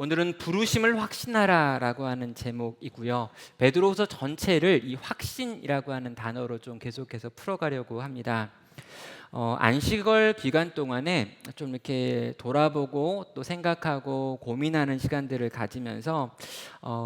오늘은 부르심을 확신하라라고 하는 제목이고요. 베드로후서 전체를 이 확신이라고 하는 단어로 좀 계속해서 풀어가려고 합니다. 안식월 기간 동안에 좀 이렇게 돌아보고 또 생각하고 고민하는 시간들을 가지면서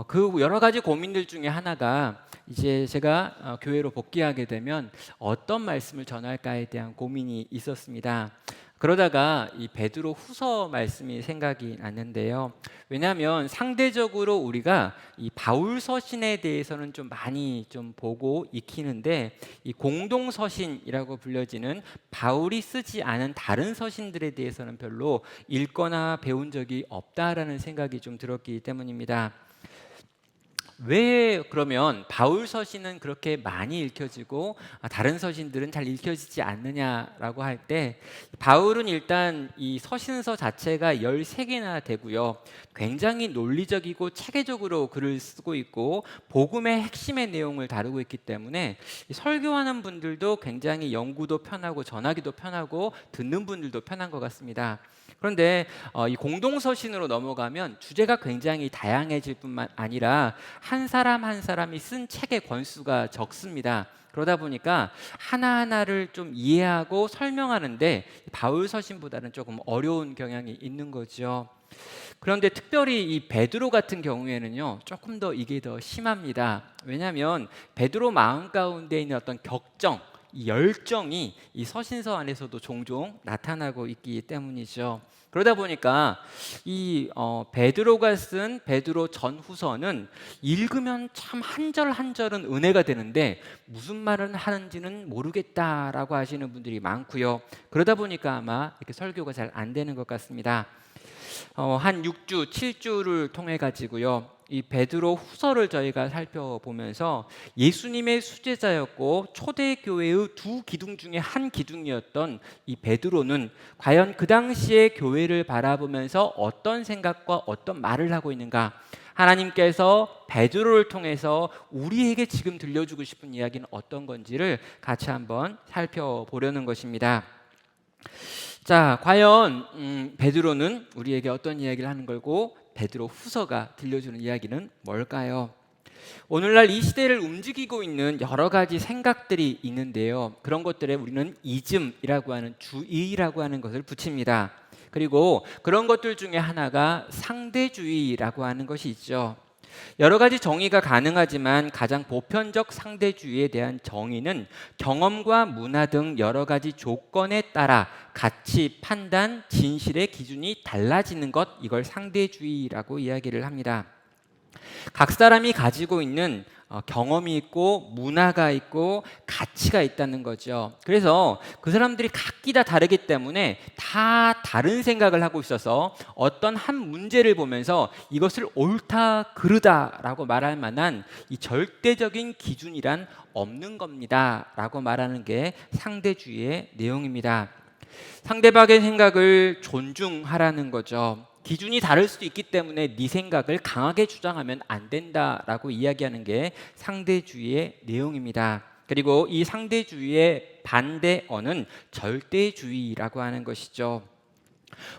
그 여러 가지 고민들 중에 하나가 이제 제가 교회로 복귀하게 되면 어떤 말씀을 전할까에 대한 고민이 있었습니다. 그러다가 이 베드로 후서 말씀이 생각이 났는데요. 왜냐하면 상대적으로 우리가 이 바울 서신에 대해서는 좀 많이 좀 보고 익히는데 이 공동 서신이라고 불려지는 바울이 쓰지 않은 다른 서신들에 대해서는 별로 읽거나 배운 적이 없다라는 생각이 좀 들었기 때문입니다. 왜 그러면 바울 서신은 그렇게 많이 읽혀지고 다른 서신들은 잘 읽혀지지 않느냐라고 할 때, 바울은 일단 이 서신서 자체가 13개나 되고요. 굉장히 논리적이고 체계적으로 글을 쓰고 있고 복음의 핵심의 내용을 다루고 있기 때문에 설교하는 분들도 굉장히 연구도 편하고 전하기도 편하고 듣는 분들도 편한 것 같습니다. 그런데 이 공동서신으로 넘어가면 주제가 굉장히 다양해질 뿐만 아니라 한 사람 한 사람이 쓴 책의 권수가 적습니다. 그러다 보니까 하나하나를 좀 이해하고 설명하는데 바울 서신보다는 조금 어려운 경향이 있는 거죠. 그런데 특별히 이 베드로 같은 경우에는요, 조금 더 이게 더 심합니다. 왜냐하면 베드로 마음 가운데 있는 어떤 격정, 이 열정이 이 서신서 안에서도 종종 나타나고 있기 때문이죠. 그러다 보니까 이 베드로가 쓴 베드로 전후서는 읽으면 참 한 절 한 절은 은혜가 되는데 무슨 말을 하는지는 모르겠다라고 하시는 분들이 많고요. 그러다 보니까 아마 이렇게 설교가 잘 안 되는 것 같습니다. 한 6주, 7주를 통해 가지고요. 이 베드로 후서를 저희가 살펴보면서 예수님의 수제자였고 초대교회의 두 기둥 중에 한 기둥이었던 이 베드로는 과연 그 당시의 교회를 바라보면서 어떤 생각과 어떤 말을 하고 있는가, 하나님께서 베드로를 통해서 우리에게 지금 들려주고 싶은 이야기는 어떤 건지를 같이 한번 살펴보려는 것입니다. 자, 과연 베드로는 우리에게 어떤 이야기를 하는 걸고 베드로 후서가 들려주는 이야기는 뭘까요? 오늘날 이 시대를 움직이고 있는 여러 가지 생각들이 있는데요. 그런 것들에 우리는 이즘이라고 하는, 주의라고 하는 것을 붙입니다. 그리고 그런 것들 중에 하나가 상대주의라고 하는 것이 있죠. 여러 가지 정의가 가능하지만 가장 보편적 상대주의에 대한 정의는 경험과 문화 등 여러 가지 조건에 따라 가치, 판단, 진실의 기준이 달라지는 것, 이걸 상대주의라고 이야기를 합니다. 각 사람이 가지고 있는 경험이 있고 문화가 있고 가치가 있다는 거죠. 그래서 그 사람들이 각기 다 다르기 때문에 다 다른 생각을 하고 있어서 어떤 한 문제를 보면서 이것을 옳다 그르다라고 말할 만한 이 절대적인 기준이란 없는 겁니다 라고 말하는 게 상대주의의 내용입니다. 상대방의 생각을 존중하라는 거죠. 기준이 다를 수도 있기 때문에 네 생각을 강하게 주장하면 안 된다라고 이야기하는 게 상대주의의 내용입니다. 그리고 이 상대주의의 반대어는 절대주의라고 하는 것이죠.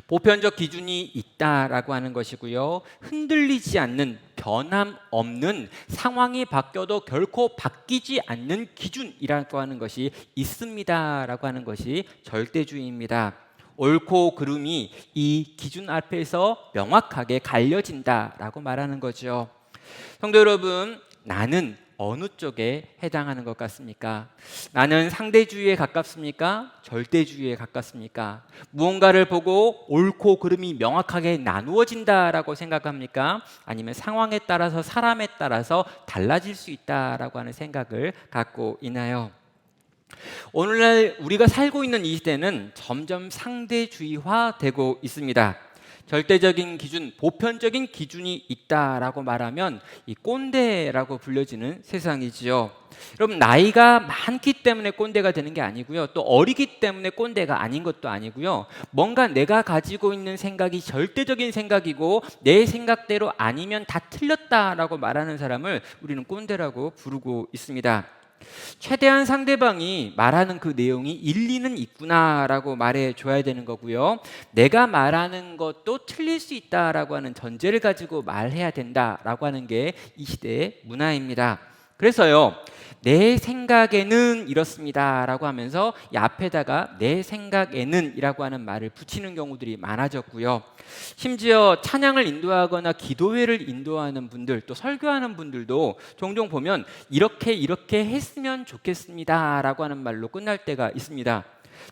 보편적 기준이 있다라고 하는 것이고요. 흔들리지 않는, 변함 없는, 상황이 바뀌어도 결코 바뀌지 않는 기준이라고 하는 것이 있습니다라고 하는 것이 절대주의입니다. 옳고 그름이 이 기준 앞에서 명확하게 갈려진다라고 말하는 거죠. 성도 여러분, 나는 어느 쪽에 해당하는 것 같습니까? 나는 상대주의에 가깝습니까? 절대주의에 가깝습니까? 무언가를 보고 옳고 그름이 명확하게 나누어진다라고 생각합니까? 아니면 상황에 따라서, 사람에 따라서 달라질 수 있다라고 하는 생각을 갖고 있나요? 오늘날 우리가 살고 있는 이 시대는 점점 상대주의화되고 있습니다. 절대적인 기준, 보편적인 기준이 있다라고 말하면 이 꼰대라고 불려지는 세상이지요. 여러분, 나이가 많기 때문에 꼰대가 되는 게 아니고요. 또 어리기 때문에 꼰대가 아닌 것도 아니고요. 뭔가 내가 가지고 있는 생각이 절대적인 생각이고 내 생각대로 아니면 다 틀렸다라고 말하는 사람을 우리는 꼰대라고 부르고 있습니다. 최대한 상대방이 말하는 그 내용이 일리는 있구나라고 말해줘야 되는 거고요. 내가 말하는 것도 틀릴 수 있다라고 하는 전제를 가지고 말해야 된다라고 하는 게 이 시대의 문화입니다. 그래서요, 내 생각에는 이렇습니다라고 하면서 이 앞에다가 내 생각에는이라고 하는 말을 붙이는 경우들이 많아졌고요. 심지어 찬양을 인도하거나 기도회를 인도하는 분들, 또 설교하는 분들도 종종 보면 이렇게 했으면 좋겠습니다라고 하는 말로 끝날 때가 있습니다.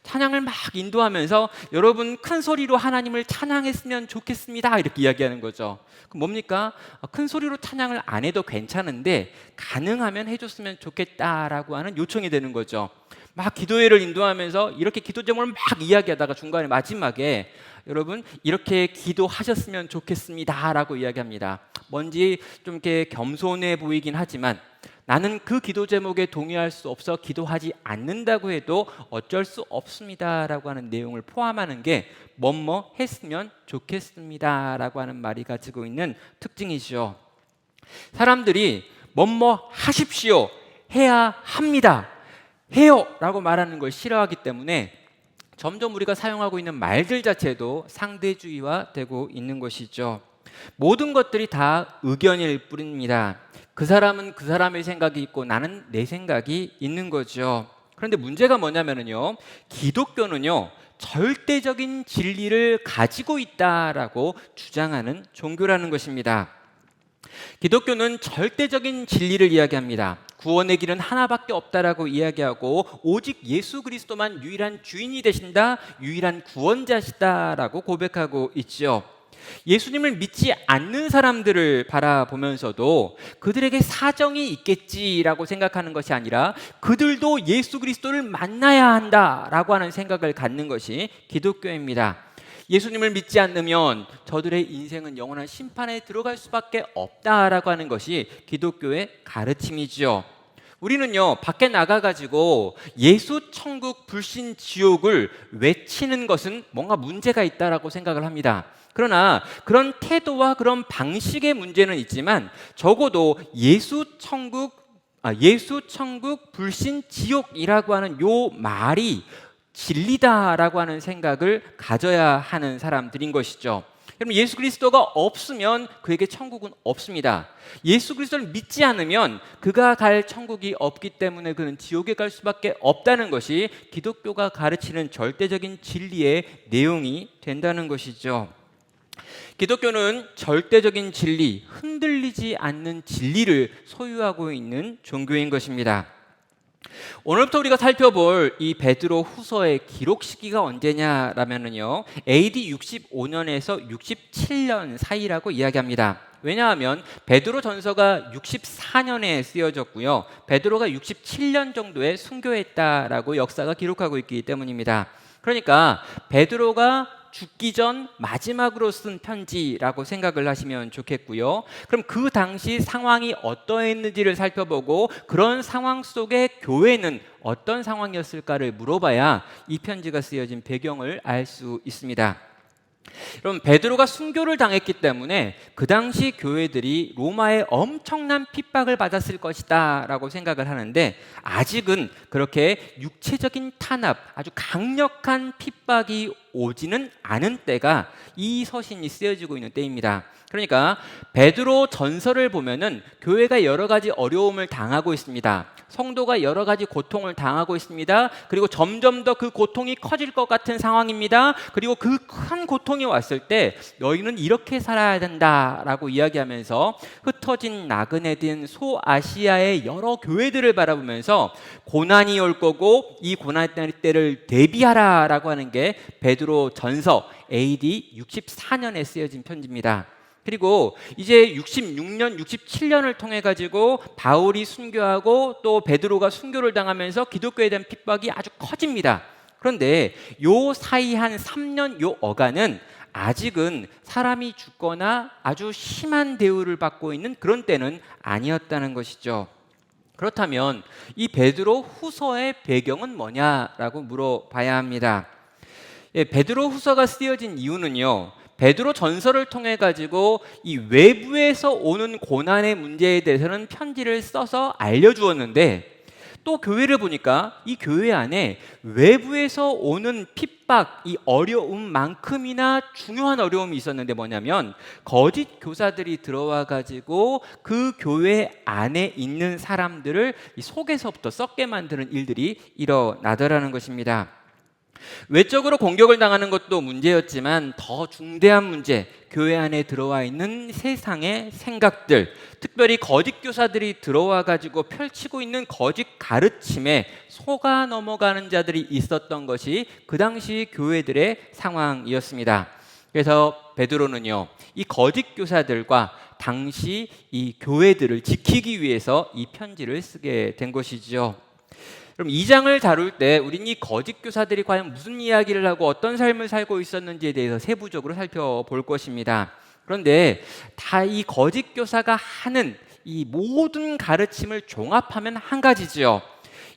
찬양을 막 인도하면서 여러분 큰 소리로 하나님을 찬양했으면 좋겠습니다 이렇게 이야기하는 거죠. 그럼 뭡니까? 큰 소리로 찬양을 안 해도 괜찮은데 가능하면 해줬으면 좋겠다라고 하는 요청이 되는 거죠. 막 기도회를 인도하면서 이렇게 기도 제목을 막 이야기하다가 중간에 마지막에 여러분 이렇게 기도하셨으면 좋겠습니다라고 이야기합니다. 뭔지 좀 이렇게 겸손해 보이긴 하지만 나는 그 기도 제목에 동의할 수 없어 기도하지 않는다고 해도 어쩔 수 없습니다라고 하는 내용을 포함하는 게 뭐뭐 했으면 좋겠습니다라고 하는 말이 가지고 있는 특징이죠. 사람들이 뭐뭐 하십시오, 해야 합니다, 해요 라고 말하는 걸 싫어하기 때문에 점점 우리가 사용하고 있는 말들 자체도 상대주의화 되고 있는 것이죠. 모든 것들이 다 의견일 뿐입니다. 그 사람은 그 사람의 생각이 있고 나는 내 생각이 있는 거죠. 그런데 문제가 뭐냐면요, 기독교는요 절대적인 진리를 가지고 있다라고 주장하는 종교라는 것입니다. 기독교는 절대적인 진리를 이야기합니다. 구원의 길은 하나밖에 없다라고 이야기하고 오직 예수 그리스도만 유일한 주인이 되신다, 유일한 구원자시다라고 고백하고 있죠. 예수님을 믿지 않는 사람들을 바라보면서도 그들에게 사정이 있겠지라고 생각하는 것이 아니라 그들도 예수 그리스도를 만나야 한다라고 하는 생각을 갖는 것이 기독교입니다. 예수님을 믿지 않으면 저들의 인생은 영원한 심판에 들어갈 수밖에 없다라고 하는 것이 기독교의 가르침이죠. 우리는요 밖에 나가가지고 예수 천국 불신 지옥을 외치는 것은 뭔가 문제가 있다라고 생각을 합니다. 그러나 그런 태도와 그런 방식의 문제는 있지만 적어도 예수 천국 불신 지옥이라고 하는 요 말이 진리다라고 하는 생각을 가져야 하는 사람들인 것이죠. 그럼 예수 그리스도가 없으면 그에게 천국은 없습니다. 예수 그리스도를 믿지 않으면 그가 갈 천국이 없기 때문에 그는 지옥에 갈 수밖에 없다는 것이 기독교가 가르치는 절대적인 진리의 내용이 된다는 것이죠. 기독교는 절대적인 진리, 흔들리지 않는 진리를 소유하고 있는 종교인 것입니다. 오늘부터 우리가 살펴볼 이 베드로 후서의 기록 시기가 언제냐라면요 AD 65년에서 67년 사이라고 이야기합니다. 왜냐하면 베드로 전서가 64년에 쓰여졌고요, 베드로가 67년 정도에 순교했다라고 역사가 기록하고 있기 때문입니다. 그러니까 베드로가 죽기 전 마지막으로 쓴 편지라고 생각을 하시면 좋겠고요. 그럼 그 당시 상황이 어떠했는지를 살펴보고 그런 상황 속에 교회는 어떤 상황이었을까를 물어봐야 이 편지가 쓰여진 배경을 알 수 있습니다. 여러분, 베드로가 순교를 당했기 때문에 그 당시 교회들이 로마의 엄청난 핍박을 받았을 것이다 라고 생각을 하는데, 아직은 그렇게 육체적인 탄압, 아주 강력한 핍박이 오지는 않은 때가 이 서신이 쓰여지고 있는 때입니다. 그러니까 베드로 전서를 보면은 교회가 여러 가지 어려움을 당하고 있습니다. 성도가 여러 가지 고통을 당하고 있습니다. 그리고 점점 더 그 고통이 커질 것 같은 상황입니다. 그리고 그 큰 고통이 왔을 때 너희는 이렇게 살아야 된다라고 이야기하면서 흩어진 나그네 된 소아시아의 여러 교회들을 바라보면서 고난이 올 거고 이 고난 때를 대비하라라고 하는 게 베드로 전서 AD 64년에 쓰여진 편지입니다. 그리고 이제 66년, 67년을 통해 가지고 바울이 순교하고 또 베드로가 순교를 당하면서 기독교에 대한 핍박이 아주 커집니다. 그런데 요 사이 한 3년 요 어간은 아직은 사람이 죽거나 아주 심한 대우를 받고 있는 그런 때는 아니었다는 것이죠. 그렇다면 이 베드로 후서의 배경은 뭐냐라고 물어봐야 합니다. 베드로 후서가 쓰여진 이유는요, 베드로 전서를 통해 가지고 이 외부에서 오는 고난의 문제에 대해서는 편지를 써서 알려주었는데, 또 교회를 보니까 이 교회 안에 외부에서 오는 핍박, 이 어려움만큼이나 중요한 어려움이 있었는데 뭐냐면 거짓 교사들이 들어와 가지고 그 교회 안에 있는 사람들을 이 속에서부터 썩게 만드는 일들이 일어나더라는 것입니다. 외적으로 공격을 당하는 것도 문제였지만 더 중대한 문제, 교회 안에 들어와 있는 세상의 생각들, 특별히 거짓 교사들이 들어와 가지고 펼치고 있는 거짓 가르침에 속아 넘어가는 자들이 있었던 것이 그 당시 교회들의 상황이었습니다. 그래서 베드로는요, 이 거짓 교사들과 당시 이 교회들을 지키기 위해서 이 편지를 쓰게 된 것이죠. 그럼 이 장을 다룰 때 우린 이 거짓 교사들이 과연 무슨 이야기를 하고 어떤 삶을 살고 있었는지에 대해서 세부적으로 살펴볼 것입니다. 그런데 다 이 거짓 교사가 하는 이 모든 가르침을 종합하면 한 가지죠.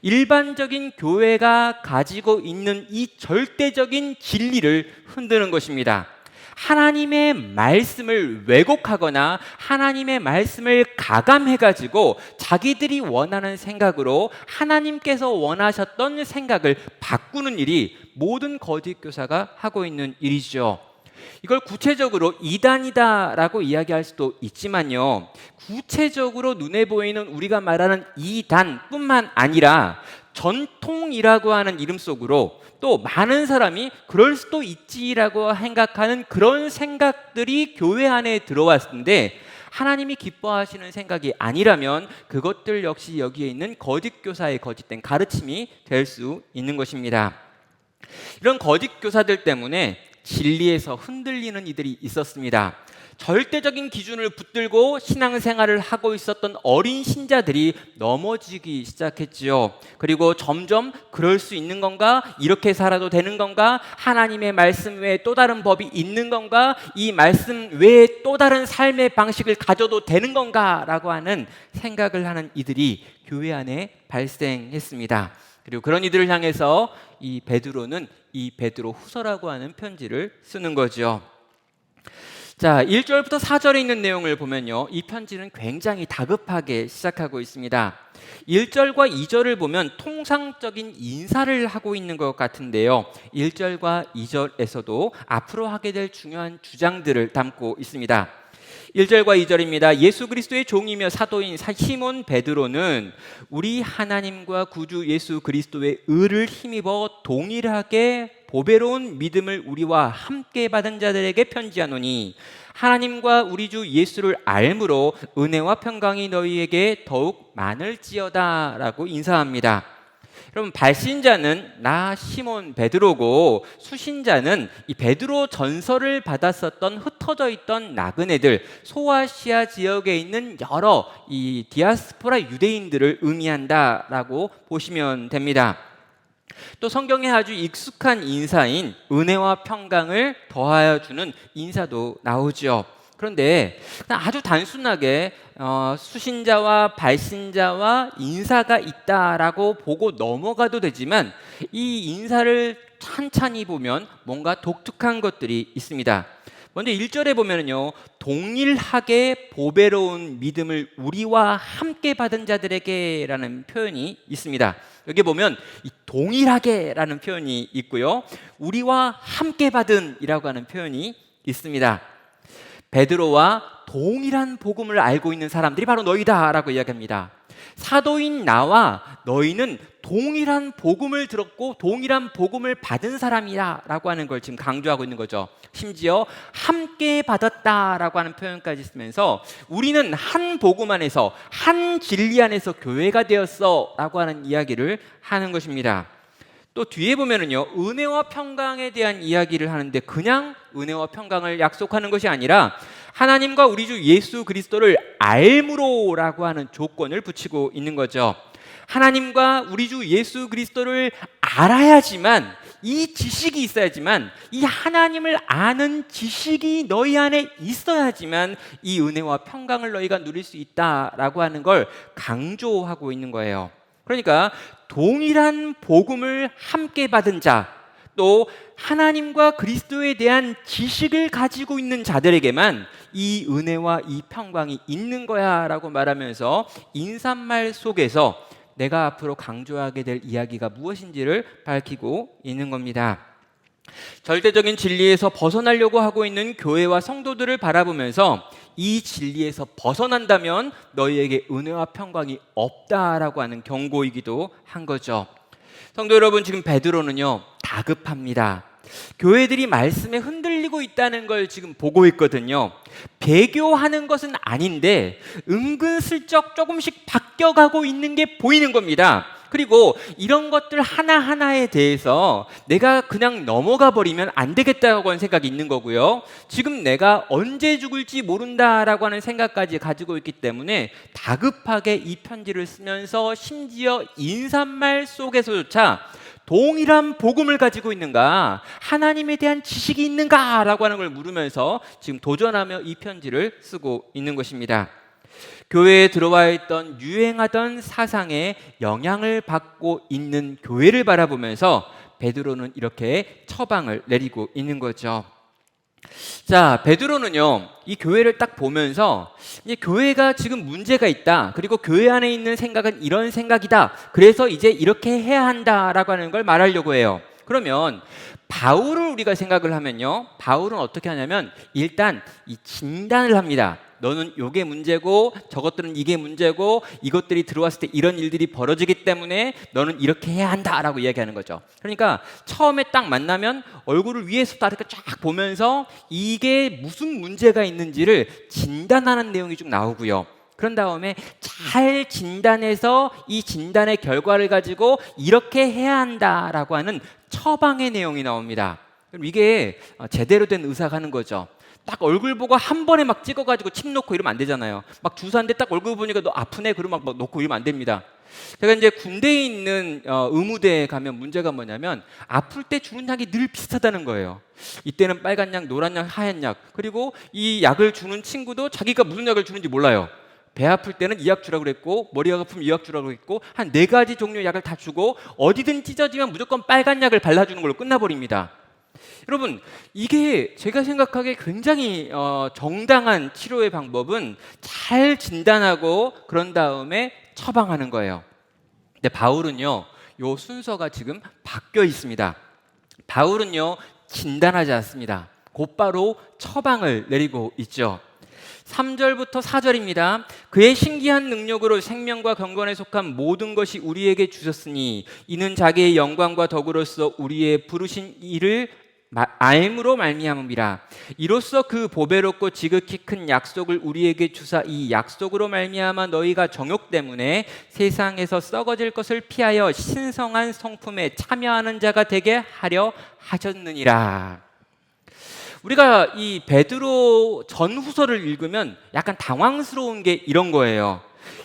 일반적인 교회가 가지고 있는 이 절대적인 진리를 흔드는 것입니다. 하나님의 말씀을 왜곡하거나 하나님의 말씀을 가감해가지고 자기들이 원하는 생각으로 하나님께서 원하셨던 생각을 바꾸는 일이 모든 거짓 교사가 하고 있는 일이죠. 이걸 구체적으로 이단이다라고 이야기할 수도 있지만요, 구체적으로 눈에 보이는 우리가 말하는 이단뿐만 아니라 전통이라고 하는 이름 속으로 또 많은 사람이 그럴 수도 있지라고 생각하는 그런 생각들이 교회 안에 들어왔는데 하나님이 기뻐하시는 생각이 아니라면 그것들 역시 여기에 있는 거짓 교사의 거짓된 가르침이 될 수 있는 것입니다. 이런 거짓 교사들 때문에 진리에서 흔들리는 이들이 있었습니다. 절대적인 기준을 붙들고 신앙생활을 하고 있었던 어린 신자들이 넘어지기 시작했지요. 그리고 점점 그럴 수 있는 건가? 이렇게 살아도 되는 건가? 하나님의 말씀 외에 또 다른 법이 있는 건가? 이 말씀 외에 또 다른 삶의 방식을 가져도 되는 건가? 라고 하는 생각을 하는 이들이 교회 안에 발생했습니다. 그리고 그런 이들을 향해서 이 베드로는 이 베드로 후서라고 하는 편지를 쓰는 거죠. 자, 1절부터 4절에 있는 내용을 보면요, 이 편지는 굉장히 다급하게 시작하고 있습니다. 1절과 2절을 보면 통상적인 인사를 하고 있는 것 같은데요, 1절과 2절에서도 앞으로 하게 될 중요한 주장들을 담고 있습니다. 1절과 2절입니다. 예수 그리스도의 종이며 사도인 시몬 베드로는 우리 하나님과 구주 예수 그리스도의 의를 힘입어 동일하게 보배로운 믿음을 우리와 함께 받은 자들에게 편지하노니 하나님과 우리 주 예수를 알므로 은혜와 평강이 너희에게 더욱 많을지어다 라고 인사합니다. 여러분, 발신자는 나 시몬 베드로고 수신자는 이 베드로 전설을 받았었던 흩어져 있던 나그네들, 소아시아 지역에 있는 여러 이 디아스포라 유대인들을 의미한다라고 보시면 됩니다. 또 성경에 아주 익숙한 인사인 은혜와 평강을 더하여 주는 인사도 나오죠. 그런데 아주 단순하게 수신자와 발신자와 인사가 있다라고 보고 넘어가도 되지만 이 인사를 찬찬히 보면 뭔가 독특한 것들이 있습니다. 먼저 1절에 보면요, 동일하게 보배로운 믿음을 우리와 함께 받은 자들에게 라는 표현이 있습니다. 여기 보면 이 동일하게 라는 표현이 있고요, 우리와 함께 받은 이라고 하는 표현이 있습니다. 베드로와 동일한 복음을 알고 있는 사람들이 바로 너희다 라고 이야기합니다. 사도인 나와 너희는 동일한 복음을 들었고 동일한 복음을 받은 사람이다 라고 하는 걸 지금 강조하고 있는 거죠. 심지어 함께 받았다라고 하는 표현까지 쓰면서 우리는 한 복음 안에서 한 진리 안에서 교회가 되었어 라고 하는 이야기를 하는 것입니다. 또 뒤에 보면은요, 은혜와 평강에 대한 이야기를 하는데 그냥 은혜와 평강을 약속하는 것이 아니라 하나님과 우리 주 예수 그리스도를 알므로라고 하는 조건을 붙이고 있는 거죠. 하나님과 우리 주 예수 그리스도를 알아야지만, 이 지식이 있어야지만, 이 하나님을 아는 지식이 너희 안에 있어야지만 이 은혜와 평강을 너희가 누릴 수 있다라고 하는 걸 강조하고 있는 거예요. 그러니까 동일한 복음을 함께 받은 자, 또 하나님과 그리스도에 대한 지식을 가지고 있는 자들에게만 이 은혜와 이 평강이 있는 거야 라고 말하면서 인사말 속에서 내가 앞으로 강조하게 될 이야기가 무엇인지를 밝히고 있는 겁니다. 절대적인 진리에서 벗어나려고 하고 있는 교회와 성도들을 바라보면서 이 진리에서 벗어난다면 너희에게 은혜와 평강이 없다라고 하는 경고이기도 한 거죠. 성도 여러분, 지금 베드로는요 다급합니다. 교회들이 말씀에 흔들리고 있다는 걸 지금 보고 있거든요. 배교하는 것은 아닌데 은근슬쩍 조금씩 바뀌어가고 있는 게 보이는 겁니다. 그리고 이런 것들 하나하나에 대해서 내가 그냥 넘어가 버리면 안 되겠다고 하는 생각이 있는 거고요. 지금 내가 언제 죽을지 모른다라고 하는 생각까지 가지고 있기 때문에 다급하게 이 편지를 쓰면서 심지어 인사말 속에서조차 동일한 복음을 가지고 있는가, 하나님에 대한 지식이 있는가라고 하는 걸 물으면서 지금 도전하며 이 편지를 쓰고 있는 것입니다. 교회에 들어와 있던 유행하던 사상에 영향을 받고 있는 교회를 바라보면서 베드로는 이렇게 처방을 내리고 있는 거죠. 자, 베드로는요 이 교회를 딱 보면서 이제 교회가 지금 문제가 있다, 그리고 교회 안에 있는 생각은 이런 생각이다, 그래서 이제 이렇게 해야 한다라고 하는 걸 말하려고 해요. 그러면 바울을 우리가 생각을 하면요, 바울은 어떻게 하냐면 일단 이 진단을 합니다. 너는 요게 문제고 저것들은 이게 문제고 이것들이 들어왔을 때 이런 일들이 벌어지기 때문에 너는 이렇게 해야 한다라고 이야기하는 거죠. 그러니까 처음에 딱 만나면 얼굴을 위에서부터 이렇게 쫙 보면서 이게 무슨 문제가 있는지를 진단하는 내용이 쭉 나오고요. 그런 다음에 잘 진단해서 이 진단의 결과를 가지고 이렇게 해야 한다라고 하는 처방의 내용이 나옵니다. 그럼 이게 제대로 된 의사가 하는 거죠. 딱 얼굴 보고 한 번에 막 찍어가지고 침 놓고 이러면 안 되잖아요. 막 주사인데 딱 얼굴 보니까 너 아프네 그러면 막 놓고 이러면 안 됩니다. 제가 이제 군대에 있는 의무대에 가면 문제가 뭐냐면 아플 때 주는 약이 늘 비슷하다는 거예요. 이때는 빨간 약, 노란 약, 하얀 약, 그리고 이 약을 주는 친구도 자기가 무슨 약을 주는지 몰라요. 배 아플 때는 이 약 주라고 그랬고, 머리가 아프면 이 약 주라고 그랬고, 한 4가지 종류의 약을 다 주고 어디든 찢어지면 무조건 빨간 약을 발라주는 걸로 끝나버립니다. 여러분, 이게 제가 생각하기에 굉장히 정당한 치료의 방법은 잘 진단하고 그런 다음에 처방하는 거예요. 근데 바울은요, 요 순서가 지금 바뀌어 있습니다. 바울은요, 진단하지 않습니다. 곧바로 처방을 내리고 있죠. 3절부터 4절입니다. 그의 신기한 능력으로 생명과 경건에 속한 모든 것이 우리에게 주셨으니 이는 자기의 영광과 덕으로서 우리의 부르신 이를 알므로 말미암음이라. 이로써 그 보배롭고 지극히 큰 약속을 우리에게 주사 이 약속으로 말미암아 너희가 정욕 때문에 세상에서 썩어질 것을 피하여 신성한 성품에 참여하는 자가 되게 하려 하셨느니라. 우리가 이 베드로 전후서를 읽으면 약간 당황스러운 게 이런 거예요.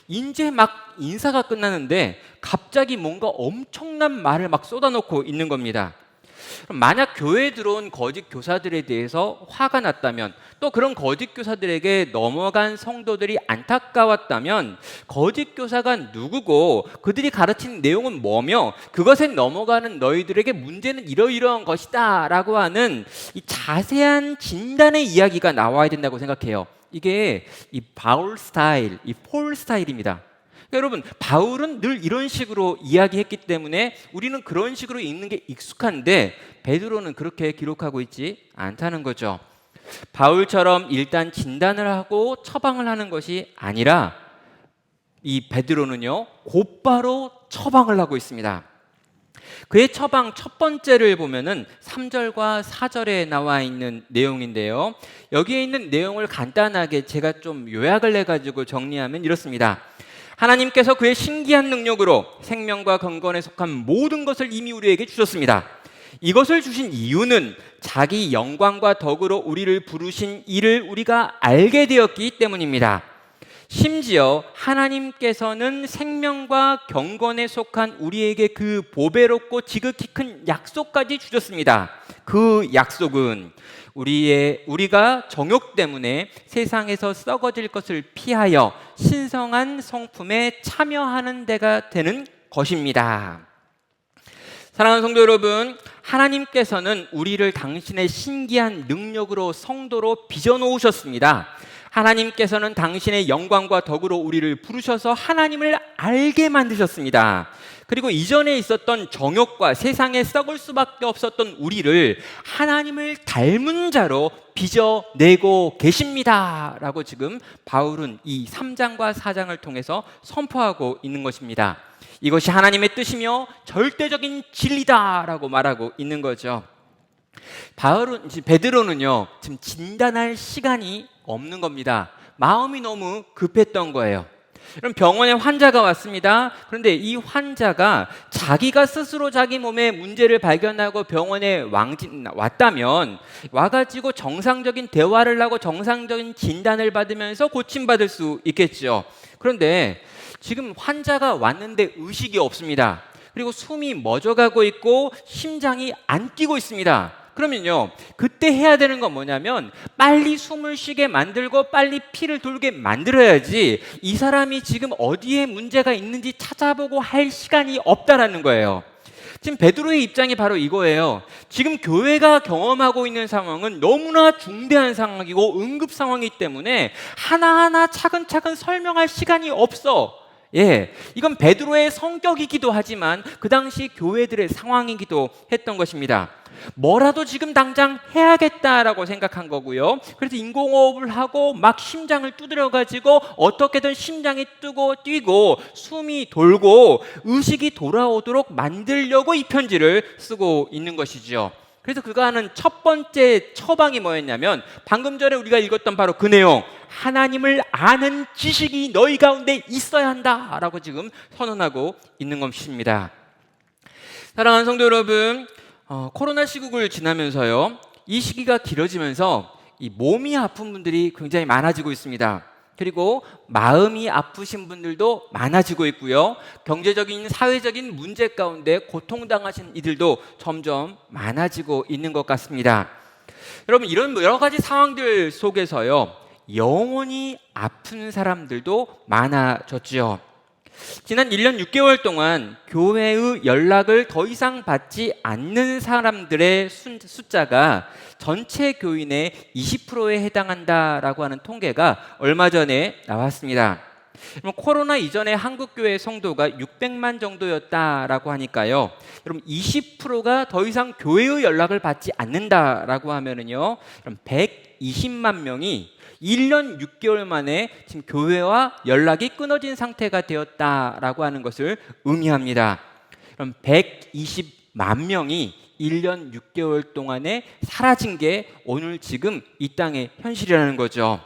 이제 막 인사가 끝나는데 갑자기 뭔가 엄청난 말을 막 쏟아놓고 있는 겁니다. 만약 교회에 들어온 거짓 교사들에 대해서 화가 났다면, 또 그런 거짓 교사들에게 넘어간 성도들이 안타까웠다면 거짓 교사가 누구고 그들이 가르치는 내용은 뭐며 그것에 넘어가는 너희들에게 문제는 이러이러한 것이다 라고 하는 이 자세한 진단의 이야기가 나와야 된다고 생각해요. 이게 이 바울 스타일, 이 폴 스타일입니다. 여러분, 바울은 늘 이런 식으로 이야기했기 때문에 우리는 그런 식으로 읽는 게 익숙한데 베드로는 그렇게 기록하고 있지 않다는 거죠. 바울처럼 일단 진단을 하고 처방을 하는 것이 아니라 이 베드로는요, 곧바로 처방을 하고 있습니다. 그의 처방 첫 번째를 보면은 3절과 4절에 나와 있는 내용인데요. 여기에 있는 내용을 간단하게 제가 좀 요약을 해가지고 정리하면 이렇습니다. 하나님께서 그의 신기한 능력으로 생명과 경건에 속한 모든 것을 이미 우리에게 주셨습니다. 이것을 주신 이유는 자기 영광과 덕으로 우리를 부르신 이를 우리가 알게 되었기 때문입니다. 심지어 하나님께서는 생명과 경건에 속한 우리에게 그 보배롭고 지극히 큰 약속까지 주셨습니다. 그 약속은 우리가 정욕 때문에 세상에서 썩어질 것을 피하여 신성한 성품에 참여하는 데가 되는 것입니다. 사랑하는 성도 여러분, 하나님께서는 우리를 당신의 신기한 능력으로 성도로 빚어놓으셨습니다. 하나님께서는 당신의 영광과 덕으로 우리를 부르셔서 하나님을 알게 만드셨습니다. 그리고 이전에 있었던 정욕과 세상에 썩을 수밖에 없었던 우리를 하나님을 닮은 자로 빚어내고 계십니다 라고 지금 바울은 이 3장과 4장을 통해서 선포하고 있는 것입니다. 이것이 하나님의 뜻이며 절대적인 진리다 라고 말하고 있는 거죠. 베드로는요, 지금 진단할 시간이 없는 겁니다. 마음이 너무 급했던 거예요. 그럼 병원에 환자가 왔습니다. 그런데 이 환자가 자기가 스스로 자기 몸에 문제를 발견하고 병원에 왔다면 와가지고 정상적인 대화를 하고 정상적인 진단을 받으면서 고침받을 수 있겠죠. 그런데 지금 환자가 왔는데 의식이 없습니다. 그리고 숨이 멎어가고 있고 심장이 안 뛰고 있습니다. 그러면요, 그때 해야 되는 건 뭐냐면 빨리 숨을 쉬게 만들고 빨리 피를 돌게 만들어야지 이 사람이 지금 어디에 문제가 있는지 찾아보고 할 시간이 없다라는 거예요. 지금 베드로의 입장이 바로 이거예요. 지금 교회가 경험하고 있는 상황은 너무나 중대한 상황이고 응급 상황이기 때문에 하나하나 차근차근 설명할 시간이 없어. 이건 베드로의 성격이기도 하지만 그 당시 교회들의 상황이기도 했던 것입니다. 뭐라도 지금 당장 해야겠다라고 생각한 거고요. 그래서 인공호흡을 하고 막 심장을 두드려 가지고 어떻게든 심장이 뛰고 숨이 돌고 의식이 돌아오도록 만들려고 이 편지를 쓰고 있는 것이죠. 그래서 그가 하는 첫 번째 처방이 뭐였냐면 방금 전에 우리가 읽었던 바로 그 내용, 하나님을 아는 지식이 너희 가운데 있어야 한다라고 지금 선언하고 있는 것입니다. 사랑하는 성도 여러분, 코로나 시국을 지나면서요, 이 시기가 길어지면서 이 몸이 아픈 분들이 굉장히 많아지고 있습니다. 그리고 마음이 아프신 분들도 많아지고 있고요. 경제적인, 사회적인 문제 가운데 고통당하신 이들도 점점 많아지고 있는 것 같습니다. 여러분, 이런 여러 가지 상황들 속에서요, 영원히 아픈 사람들도 많아졌죠. 지난 1년 6개월 동안 교회의 연락을 더 이상 받지 않는 사람들의 숫자가 전체 교인의 20%에 해당한다라고 하는 통계가 얼마 전에 나왔습니다. 코로나 이전에 한국교회 성도가 600만 정도였다라고 하니까요. 여러분 20%가 더 이상 교회의 연락을 받지 않는다라고 하면은요. 그럼 120만 명이 1년 6개월 만에 지금 교회와 연락이 끊어진 상태가 되었다라고 하는 것을 의미합니다. 그럼 120만 명이 1년 6개월 동안에 사라진 게 오늘 지금 이 땅의 현실이라는 거죠.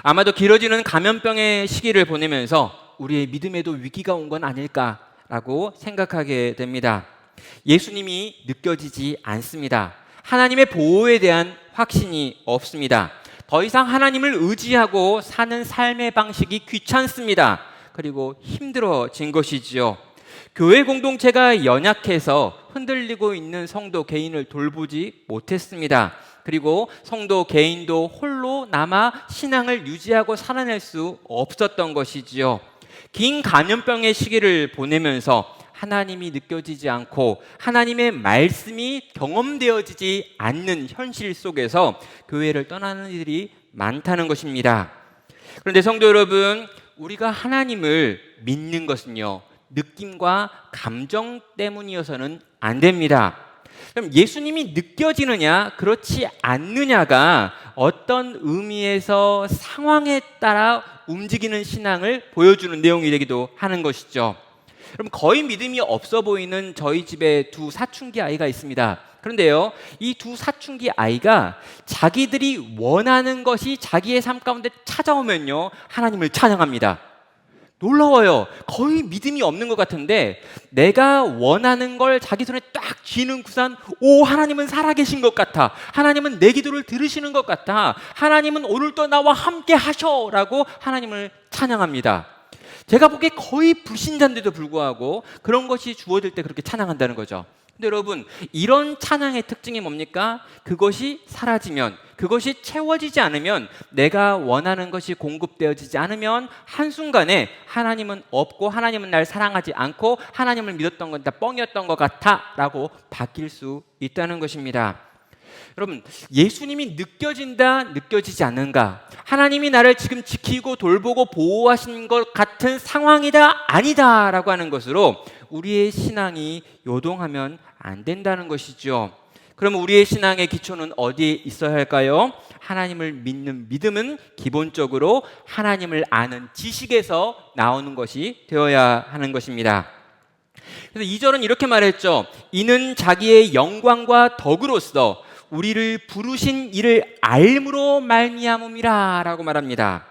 아마도 길어지는 감염병의 시기를 보내면서 우리의 믿음에도 위기가 온 건 아닐까라고 생각하게 됩니다. 예수님이 느껴지지 않습니다. 하나님의 보호에 대한 확신이 없습니다. 더 이상 하나님을 의지하고 사는 삶의 방식이 귀찮습니다. 그리고 힘들어진 것이지요. 교회 공동체가 연약해서 흔들리고 있는 성도 개인을 돌보지 못했습니다. 그리고 성도 개인도 홀로 남아 신앙을 유지하고 살아낼 수 없었던 것이지요. 긴 감염병의 시기를 보내면서 하나님이 느껴지지 않고 하나님의 말씀이 경험되어지지 않는 현실 속에서 교회를 떠나는 이들이 많다는 것입니다. 그런데 성도 여러분, 우리가 하나님을 믿는 것은요, 느낌과 감정 때문이어서는 안 됩니다. 그럼 예수님이 느껴지느냐 그렇지 않느냐가 어떤 의미에서 상황에 따라 움직이는 신앙을 보여주는 내용이 되기도 하는 것이죠. 그럼 거의 믿음이 없어 보이는 저희 집에 두 사춘기 아이가 있습니다. 그런데요, 이 두 사춘기 아이가 자기들이 원하는 것이 자기의 삶 가운데 찾아오면요, 하나님을 찬양합니다. 놀라워요. 거의 믿음이 없는 것 같은데 내가 원하는 걸 자기 손에 딱 쥐는 구산, 오, 하나님은 살아계신 것 같아. 하나님은 내 기도를 들으시는 것 같아. 하나님은 오늘도 나와 함께 하셔라고 하나님을 찬양합니다. 제가 보기에 거의 불신자인데도 불구하고 그런 것이 주어질 때 그렇게 찬양한다는 거죠. 근데 여러분, 이런 찬양의 특징이 뭡니까? 그것이 사라지면, 그것이 채워지지 않으면, 내가 원하는 것이 공급되어지지 않으면 한순간에 하나님은 없고 하나님은 날 사랑하지 않고 하나님을 믿었던 건 다 뻥이었던 것 같아 라고 바뀔 수 있다는 것입니다. 여러분, 예수님이 느껴진다, 느껴지지 않는가? 하나님이 나를 지금 지키고 돌보고 보호하신 것 같은 상황이다, 아니다라고 하는 것으로 우리의 신앙이 요동하면 안 된다는 것이죠. 그럼 우리의 신앙의 기초는 어디에 있어야 할까요? 하나님을 믿는 믿음은 기본적으로 하나님을 아는 지식에서 나오는 것이 되어야 하는 것입니다. 그래서 2절은 이렇게 말했죠. 이는 자기의 영광과 덕으로서 우리를 부르신 이를 알므로 말미암음이라 라고 말합니다.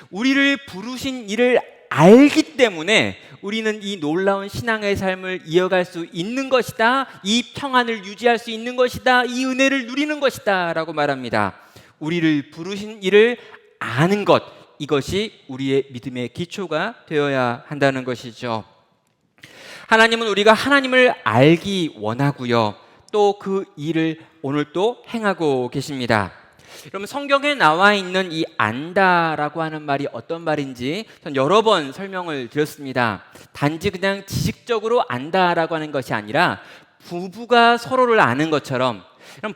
우리를 부르신 이를 알기 때문에 우리는 이 놀라운 신앙의 삶을 이어갈 수 있는 것이다. 이 평안을 유지할 수 있는 것이다. 이 은혜를 누리는 것이다 라고 말합니다. 우리를 부르신 이를 아는 것, 이것이 우리의 믿음의 기초가 되어야 한다는 것이죠. 하나님은 우리가 하나님을 알기 원하고요. 또 그 일을 오늘 또 행하고 계십니다. 여러분, 성경에 나와 있는 이 안다라고 하는 말이 어떤 말인지 전 여러 번 설명을 드렸습니다. 단지 그냥 지식적으로 안다라고 하는 것이 아니라 부부가 서로를 아는 것처럼,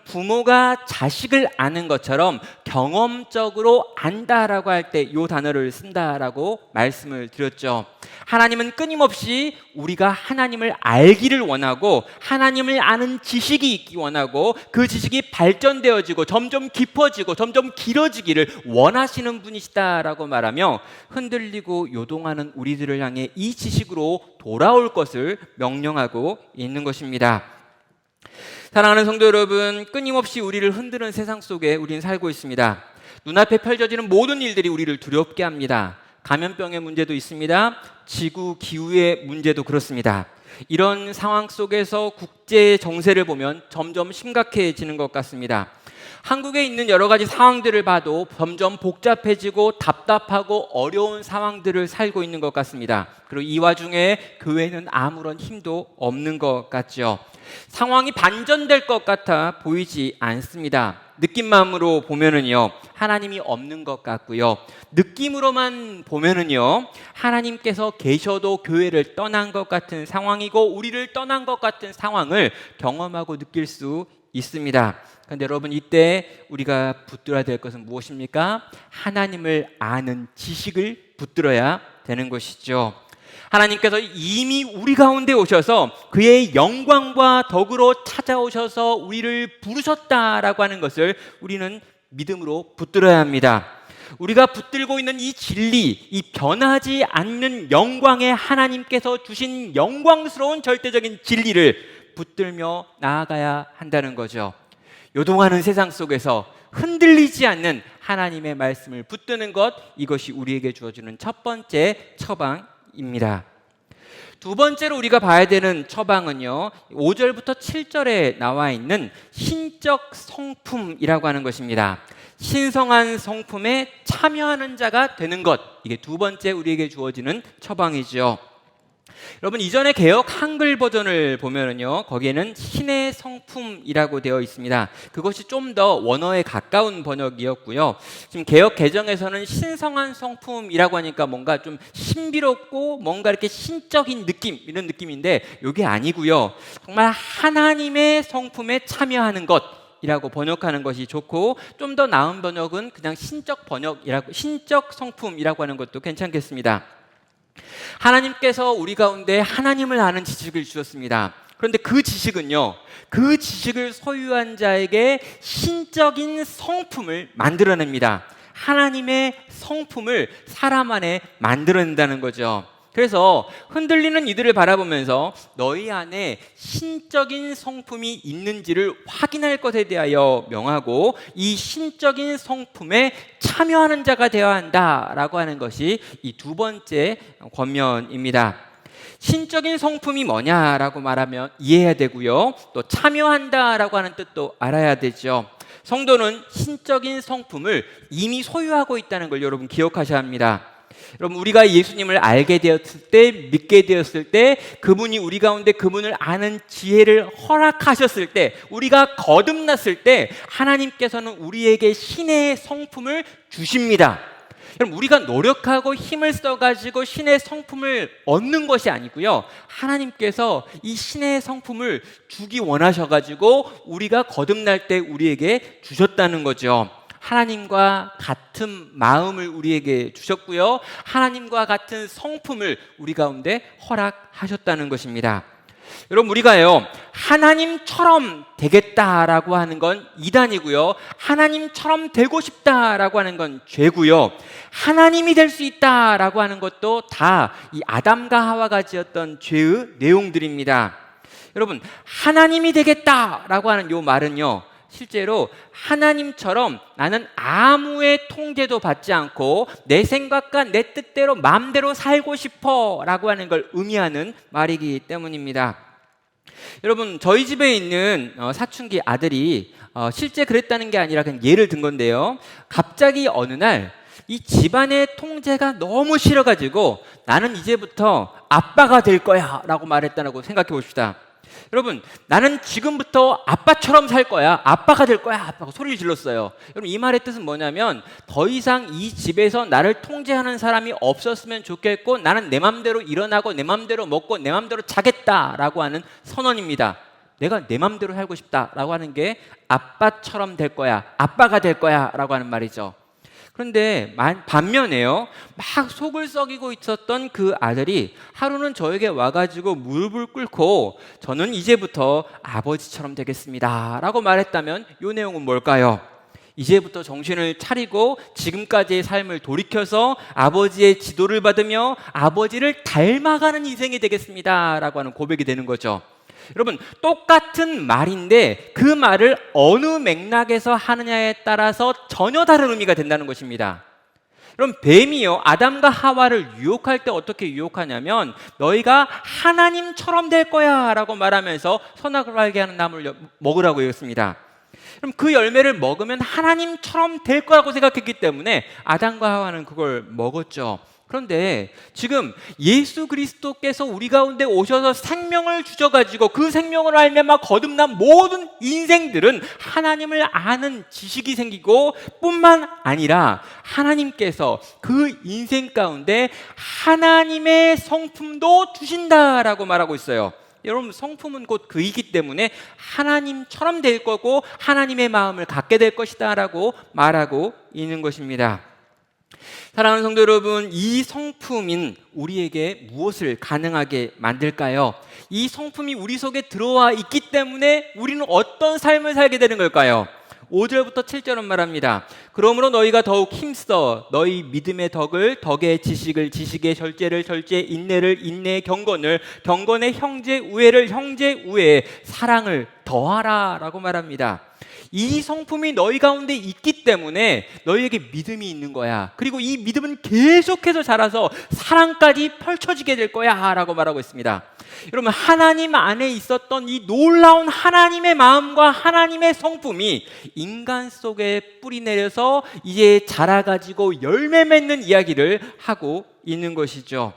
부모가 자식을 아는 것처럼 경험적으로 안다라고 할 때 이 단어를 쓴다라고 말씀을 드렸죠. 하나님은 끊임없이 우리가 하나님을 알기를 원하고 하나님을 아는 지식이 있기 원하고 그 지식이 발전되어지고 점점 깊어지고 점점 길어지기를 원하시는 분이시다라고 말하며 흔들리고 요동하는 우리들을 향해 이 지식으로 돌아올 것을 명령하고 있는 것입니다. 사랑하는 성도 여러분, 끊임없이 우리를 흔드는 세상 속에 우리는 살고 있습니다. 눈앞에 펼쳐지는 모든 일들이 우리를 두렵게 합니다. 감염병의 문제도 있습니다. 지구 기후의 문제도 그렇습니다. 이런 상황 속에서 국제 정세를 보면 점점 심각해지는 것 같습니다. 한국에 있는 여러 가지 상황들을 봐도 점점 복잡해지고 답답하고 어려운 상황들을 살고 있는 것 같습니다. 그리고 이 와중에 교회는 아무런 힘도 없는 것 같죠. 상황이 반전될 것 같아 보이지 않습니다. 느낌만으로 보면은요, 하나님이 없는 것 같고요. 느낌으로만 보면은요, 하나님께서 계셔도 교회를 떠난 것 같은 상황이고 우리를 떠난 것 같은 상황을 경험하고 느낄 수 있습니다. 그런데 여러분, 이때 우리가 붙들어야 될 것은 무엇입니까? 하나님을 아는 지식을 붙들어야 되는 것이죠. 하나님께서 이미 우리 가운데 오셔서 그의 영광과 덕으로 찾아오셔서 우리를 부르셨다라고 하는 것을 우리는 믿음으로 붙들어야 합니다. 우리가 붙들고 있는 이 진리, 이 변하지 않는 영광의 하나님께서 주신 영광스러운 절대적인 진리를 붙들며 나아가야 한다는 거죠. 요동하는 세상 속에서 흔들리지 않는 하나님의 말씀을 붙드는 것, 이것이 우리에게 주어지는 첫 번째 처방입니다. 두 번째로 우리가 봐야 되는 처방은요, 5절부터 7절에 나와 있는 신적 성품이라고 하는 것입니다. 신성한 성품에 참여하는 자가 되는 것, 이게 두 번째 우리에게 주어지는 처방이죠. 여러분, 이전에 개역 한글 버전을 보면은요, 거기에는 신의 성품이라고 되어 있습니다. 그것이 좀 더 원어에 가까운 번역이었고요. 지금 개역 개정에서는 신성한 성품이라고 하니까 뭔가 좀 신비롭고 뭔가 이렇게 신적인 느낌, 이런 느낌인데 이게 아니고요. 정말 하나님의 성품에 참여하는 것 이라고 번역하는 것이 좋고, 좀 더 나은 번역은 그냥 신적 번역이라고, 신적 성품이라고 하는 것도 괜찮겠습니다. 하나님께서 우리 가운데 하나님을 아는 지식을 주셨습니다. 그런데 그 지식은요, 그 지식을 소유한 자에게 신적인 성품을 만들어냅니다. 하나님의 성품을 사람 안에 만들어낸다는 거죠. 그래서 흔들리는 이들을 바라보면서 너희 안에 신적인 성품이 있는지를 확인할 것에 대하여 명하고, 이 신적인 성품에 참여하는 자가 되어야 한다라고 하는 것이 이 두 번째 권면입니다. 신적인 성품이 뭐냐라고 말하면 이해해야 되고요, 또 참여한다라고 하는 뜻도 알아야 되죠. 성도는 신적인 성품을 이미 소유하고 있다는 걸 여러분 기억하셔야 합니다. 여러분, 우리가 예수님을 알게 되었을 때, 믿게 되었을 때, 그분이 우리 가운데 그분을 아는 지혜를 허락하셨을 때, 우리가 거듭났을 때 하나님께서는 우리에게 신의 성품을 주십니다. 여러분, 우리가 노력하고 힘을 써가지고 신의 성품을 얻는 것이 아니고요, 하나님께서 이 신의 성품을 주기 원하셔가지고 우리가 거듭날 때 우리에게 주셨다는 거죠. 하나님과 같은 마음을 우리에게 주셨고요, 하나님과 같은 성품을 우리 가운데 허락하셨다는 것입니다. 여러분, 우리가요 하나님처럼 되겠다라고 하는 건 이단이고요, 하나님처럼 되고 싶다라고 하는 건 죄고요, 하나님이 될 수 있다라고 하는 것도 다 이 아담과 하와가 지었던 죄의 내용들입니다. 여러분, 하나님이 되겠다라고 하는 이 말은요, 실제로 하나님처럼 나는 아무의 통제도 받지 않고 내 생각과 내 뜻대로 마음대로 살고 싶어 라고 하는 걸 의미하는 말이기 때문입니다. 여러분, 저희 집에 있는 사춘기 아들이 실제 그랬다는 게 아니라 그냥 예를 든 건데요, 갑자기 어느 날 이 집안의 통제가 너무 싫어가지고 나는 이제부터 아빠가 될 거야 라고 말했다고 생각해 봅시다. 여러분, 나는 지금부터 아빠처럼 살 거야, 아빠가 될 거야, 아빠가 소리를 질렀어요. 여러분, 이 말의 뜻은 뭐냐면 더 이상 이 집에서 나를 통제하는 사람이 없었으면 좋겠고, 나는 내 맘대로 일어나고 내 맘대로 먹고 내 맘대로 자겠다라고 하는 선언입니다. 내가 내 맘대로 살고 싶다라고 하는 게 아빠처럼 될 거야, 아빠가 될 거야 라고 하는 말이죠. 그런데 반면에요, 막 속을 썩이고 있었던 그 아들이 하루는 저에게 와가지고 무릎을 꿇고 저는 이제부터 아버지처럼 되겠습니다 라고 말했다면 이 내용은 뭘까요? 이제부터 정신을 차리고 지금까지의 삶을 돌이켜서 아버지의 지도를 받으며 아버지를 닮아가는 인생이 되겠습니다 라고 하는 고백이 되는 거죠. 여러분, 똑같은 말인데 그 말을 어느 맥락에서 하느냐에 따라서 전혀 다른 의미가 된다는 것입니다. 여러분, 뱀이요 아담과 하와를 유혹할 때 어떻게 유혹하냐면 너희가 하나님처럼 될 거야 라고 말하면서 선악을 알게 하는 나무를 먹으라고 했습니다. 그럼 그 열매를 먹으면 하나님처럼 될 거라고 생각했기 때문에 아담과 하와는 그걸 먹었죠. 그런데 지금 예수 그리스도께서 우리 가운데 오셔서 생명을 주셔가지고 그 생명을 알면 거듭난 모든 인생들은 하나님을 아는 지식이 생기고 뿐만 아니라 하나님께서 그 인생 가운데 하나님의 성품도 주신다라고 말하고 있어요. 여러분, 성품은 곧 그이기 때문에 하나님처럼 될 거고 하나님의 마음을 갖게 될 것이다 라고 말하고 있는 것입니다. 사랑하는 성도 여러분, 이 성품인 우리에게 무엇을 가능하게 만들까요? 이 성품이 우리 속에 들어와 있기 때문에 우리는 어떤 삶을 살게 되는 걸까요? 5절부터 7절은 말합니다. 그러므로 너희가 더욱 힘써 너희 믿음의 덕을 덕의 지식을 지식의 절제를 절제 인내를 인내 경건을 경건의 형제 우애를 형제 우애에 사랑을 더하라 라고 말합니다. 이 성품이 너희 가운데 있기 때문에 너희에게 믿음이 있는 거야. 그리고 이 믿음은 계속해서 자라서 사랑까지 펼쳐지게 될 거야 라고 말하고 있습니다. 여러분, 하나님 안에 있었던 이 놀라운 하나님의 마음과 하나님의 성품이 인간 속에 뿌리 내려서 이제 자라가지고 열매 맺는 이야기를 하고 있는 것이죠.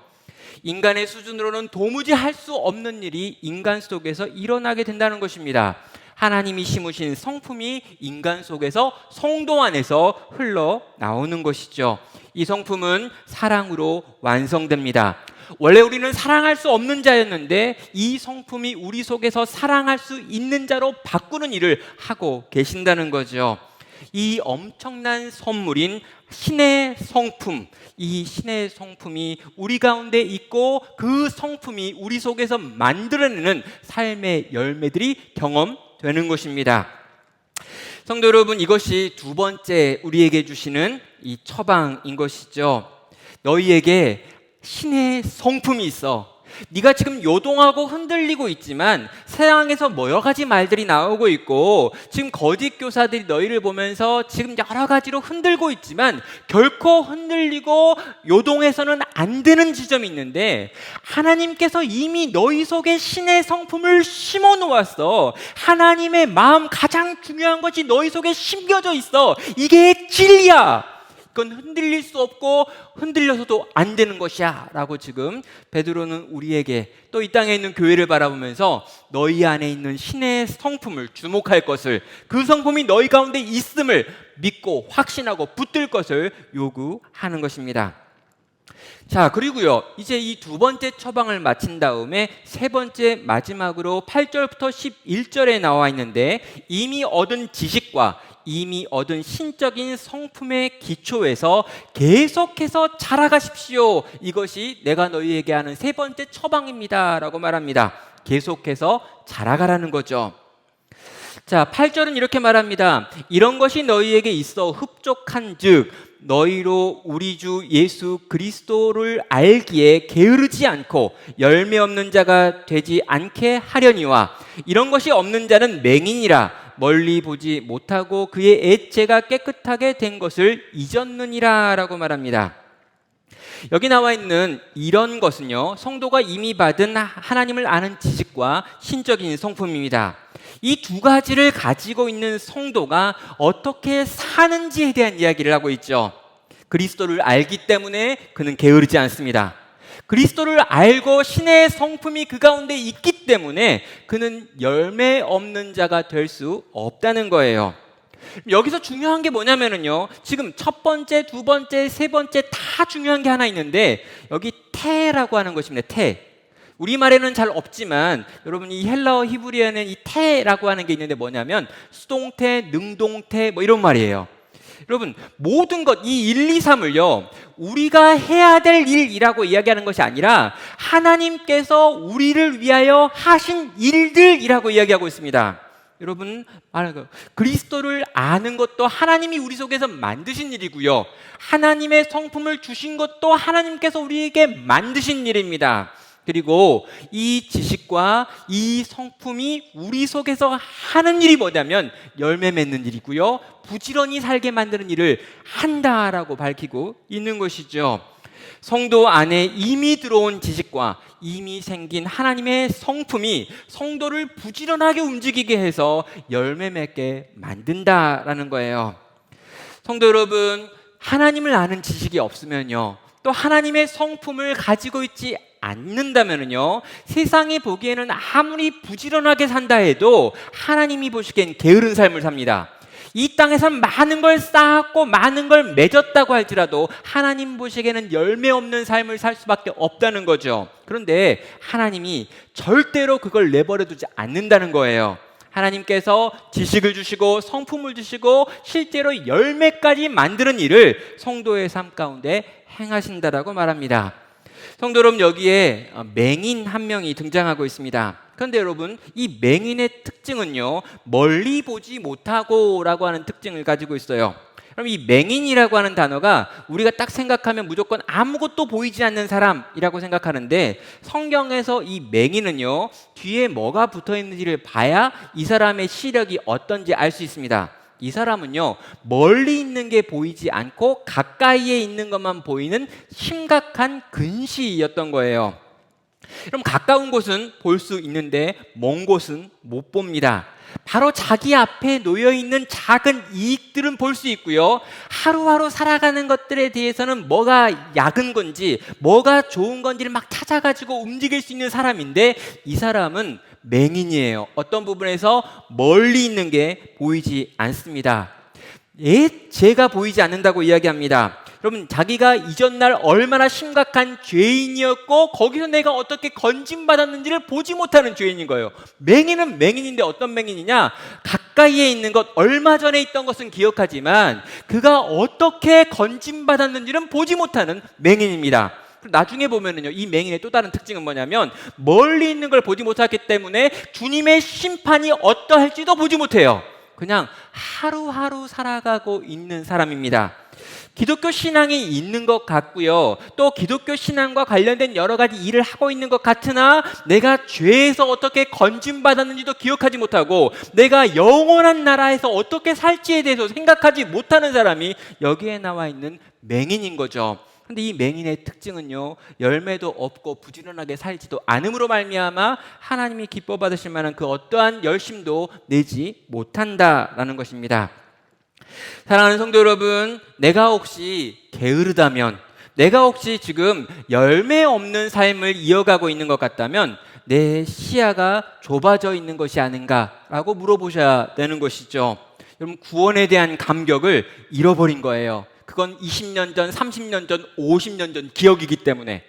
인간의 수준으로는 도무지 할 수 없는 일이 인간 속에서 일어나게 된다는 것입니다. 하나님이 심으신 성품이 인간 속에서 성도 안에서 흘러나오는 것이죠. 이 성품은 사랑으로 완성됩니다. 원래 우리는 사랑할 수 없는 자였는데 이 성품이 우리 속에서 사랑할 수 있는 자로 바꾸는 일을 하고 계신다는 거죠. 이 엄청난 선물인 신의 성품, 이 신의 성품이 우리 가운데 있고 그 성품이 우리 속에서 만들어내는 삶의 열매들이 경험되는 것입니다. 성도 여러분, 이것이 두 번째 우리에게 주시는 이 처방인 것이죠. 너희에게 신의 성품이 있어. 네가 지금 요동하고 흔들리고 있지만 세상에서 여러 가지 말들이 나오고 있고 지금 거짓 교사들이 너희를 보면서 지금 여러 가지로 흔들고 있지만 결코 흔들리고 요동해서는 안 되는 지점이 있는데 하나님께서 이미 너희 속에 신의 성품을 심어 놓았어. 하나님의 마음, 가장 중요한 것이 너희 속에 심겨져 있어. 이게 진리야. 그건 흔들릴 수 없고 흔들려서도 안 되는 것이야 라고 지금 베드로는 우리에게 또 이 땅에 있는 교회를 바라보면서 너희 안에 있는 신의 성품을 주목할 것을, 그 성품이 너희 가운데 있음을 믿고 확신하고 붙들 것을 요구하는 것입니다. 자, 그리고요, 이제 이 두 번째 처방을 마친 다음에 세 번째 마지막으로 8절부터 11절에 나와 있는데, 이미 얻은 지식과 이미 얻은 신적인 성품의 기초에서 계속해서 자라가십시오. 이것이 내가 너희에게 하는 세 번째 처방입니다 라고 말합니다. 계속해서 자라가라는 거죠. 자, 8절은 이렇게 말합니다. 이런 것이 너희에게 있어 흡족한 즉 너희로 우리 주 예수 그리스도를 알기에 게으르지 않고 열매 없는 자가 되지 않게 하려니와, 이런 것이 없는 자는 맹인이라 멀리 보지 못하고 그의 애체가 깨끗하게 된 것을 잊었느니라 라고 말합니다. 여기 나와 있는 이런 것은요, 성도가 이미 받은 하나님을 아는 지식과 신적인 성품입니다. 이 두 가지를 가지고 있는 성도가 어떻게 사는지에 대한 이야기를 하고 있죠. 그리스도를 알기 때문에 그는 게으르지 않습니다. 그리스도를 알고 신의 성품이 그 가운데 있기 때문에 그는 열매 없는 자가 될 수 없다는 거예요. 여기서 중요한 게 뭐냐면요, 지금 첫 번째, 두 번째, 세 번째 다 중요한 게 하나 있는데, 여기 태라고 하는 것입니다. 태. 우리말에는 잘 없지만 여러분, 이 헬라어 히브리어에는 이 태라고 하는 게 있는데 뭐냐면 수동태, 능동태 뭐 이런 말이에요. 여러분, 모든 것, 이 1, 2, 3을요 우리가 해야 될 일이라고 이야기하는 것이 아니라 하나님께서 우리를 위하여 하신 일들이라고 이야기하고 있습니다. 여러분, 그리스도를 아는 것도 하나님이 우리 속에서 만드신 일이고요, 하나님의 성품을 주신 것도 하나님께서 우리에게 만드신 일입니다. 그리고 이 지식과 이 성품이 우리 속에서 하는 일이 뭐냐면 열매 맺는 일이고요, 부지런히 살게 만드는 일을 한다라고 밝히고 있는 것이죠. 성도 안에 이미 들어온 지식과 이미 생긴 하나님의 성품이 성도를 부지런하게 움직이게 해서 열매 맺게 만든다라는 거예요. 성도 여러분, 하나님을 아는 지식이 없으면요, 또 하나님의 성품을 가지고 있지 않는다면요, 세상이 보기에는 아무리 부지런하게 산다 해도 하나님이 보시기엔 게으른 삶을 삽니다. 이 땅에서 많은 걸 쌓았고 많은 걸 맺었다고 할지라도 하나님 보시기에는 열매 없는 삶을 살 수밖에 없다는 거죠. 그런데 하나님이 절대로 그걸 내버려 두지 않는다는 거예요. 하나님께서 지식을 주시고 성품을 주시고 실제로 열매까지 만드는 일을 성도의 삶 가운데 행하신다라고 말합니다. 성도 여러분, 여기에 맹인 한 명이 등장하고 있습니다. 그런데 여러분, 이 맹인의 특징은요, 멀리 보지 못하고 라고 하는 특징을 가지고 있어요. 그럼 이 맹인이라고 하는 단어가 우리가 딱 생각하면 무조건 아무것도 보이지 않는 사람이라고 생각하는데, 성경에서 이 맹인은요, 뒤에 뭐가 붙어 있는지를 봐야 이 사람의 시력이 어떤지 알 수 있습니다. 이 사람은요, 멀리 있는 게 보이지 않고 가까이에 있는 것만 보이는 심각한 근시였던 거예요. 그럼 가까운 곳은 볼 수 있는데 먼 곳은 못 봅니다. 바로 자기 앞에 놓여있는 작은 이익들은 볼 수 있고요, 하루하루 살아가는 것들에 대해서는 뭐가 약은 건지 뭐가 좋은 건지를 막 찾아가지고 움직일 수 있는 사람인데, 이 사람은 맹인이에요. 어떤 부분에서 멀리 있는 게 보이지 않습니다. 제가 보이지 않는다고 이야기합니다. 여러분, 자기가 이전날 얼마나 심각한 죄인이었고 거기서 내가 어떻게 건진받았는지를 보지 못하는 죄인인 거예요. 맹인은 맹인인데 어떤 맹인이냐? 가까이에 있는 것, 얼마 전에 있던 것은 기억하지만 그가 어떻게 건진받았는지는 보지 못하는 맹인입니다. 나중에 보면은요, 이 맹인의 또 다른 특징은 뭐냐면 멀리 있는 걸 보지 못하기 때문에 주님의 심판이 어떠할지도 보지 못해요. 그냥 하루하루 살아가고 있는 사람입니다. 기독교 신앙이 있는 것 같고요, 또 기독교 신앙과 관련된 여러 가지 일을 하고 있는 것 같으나 내가 죄에서 어떻게 건진받았는지도 기억하지 못하고 내가 영원한 나라에서 어떻게 살지에 대해서 생각하지 못하는 사람이 여기에 나와 있는 맹인인 거죠. 그런데 이 맹인의 특징은요, 열매도 없고 부지런하게 살지도 않음으로 말미암아 하나님이 기뻐 받으실 만한 그 어떠한 열심도 내지 못한다라는 것입니다. 사랑하는 성도 여러분, 내가 혹시 게으르다면, 내가 혹시 지금 열매 없는 삶을 이어가고 있는 것 같다면 내 시야가 좁아져 있는 것이 아닌가라고 물어보셔야 되는 것이죠. 여러분, 구원에 대한 감격을 잃어버린 거예요. 그건 20년 전, 30년 전, 50년 전 기억이기 때문에.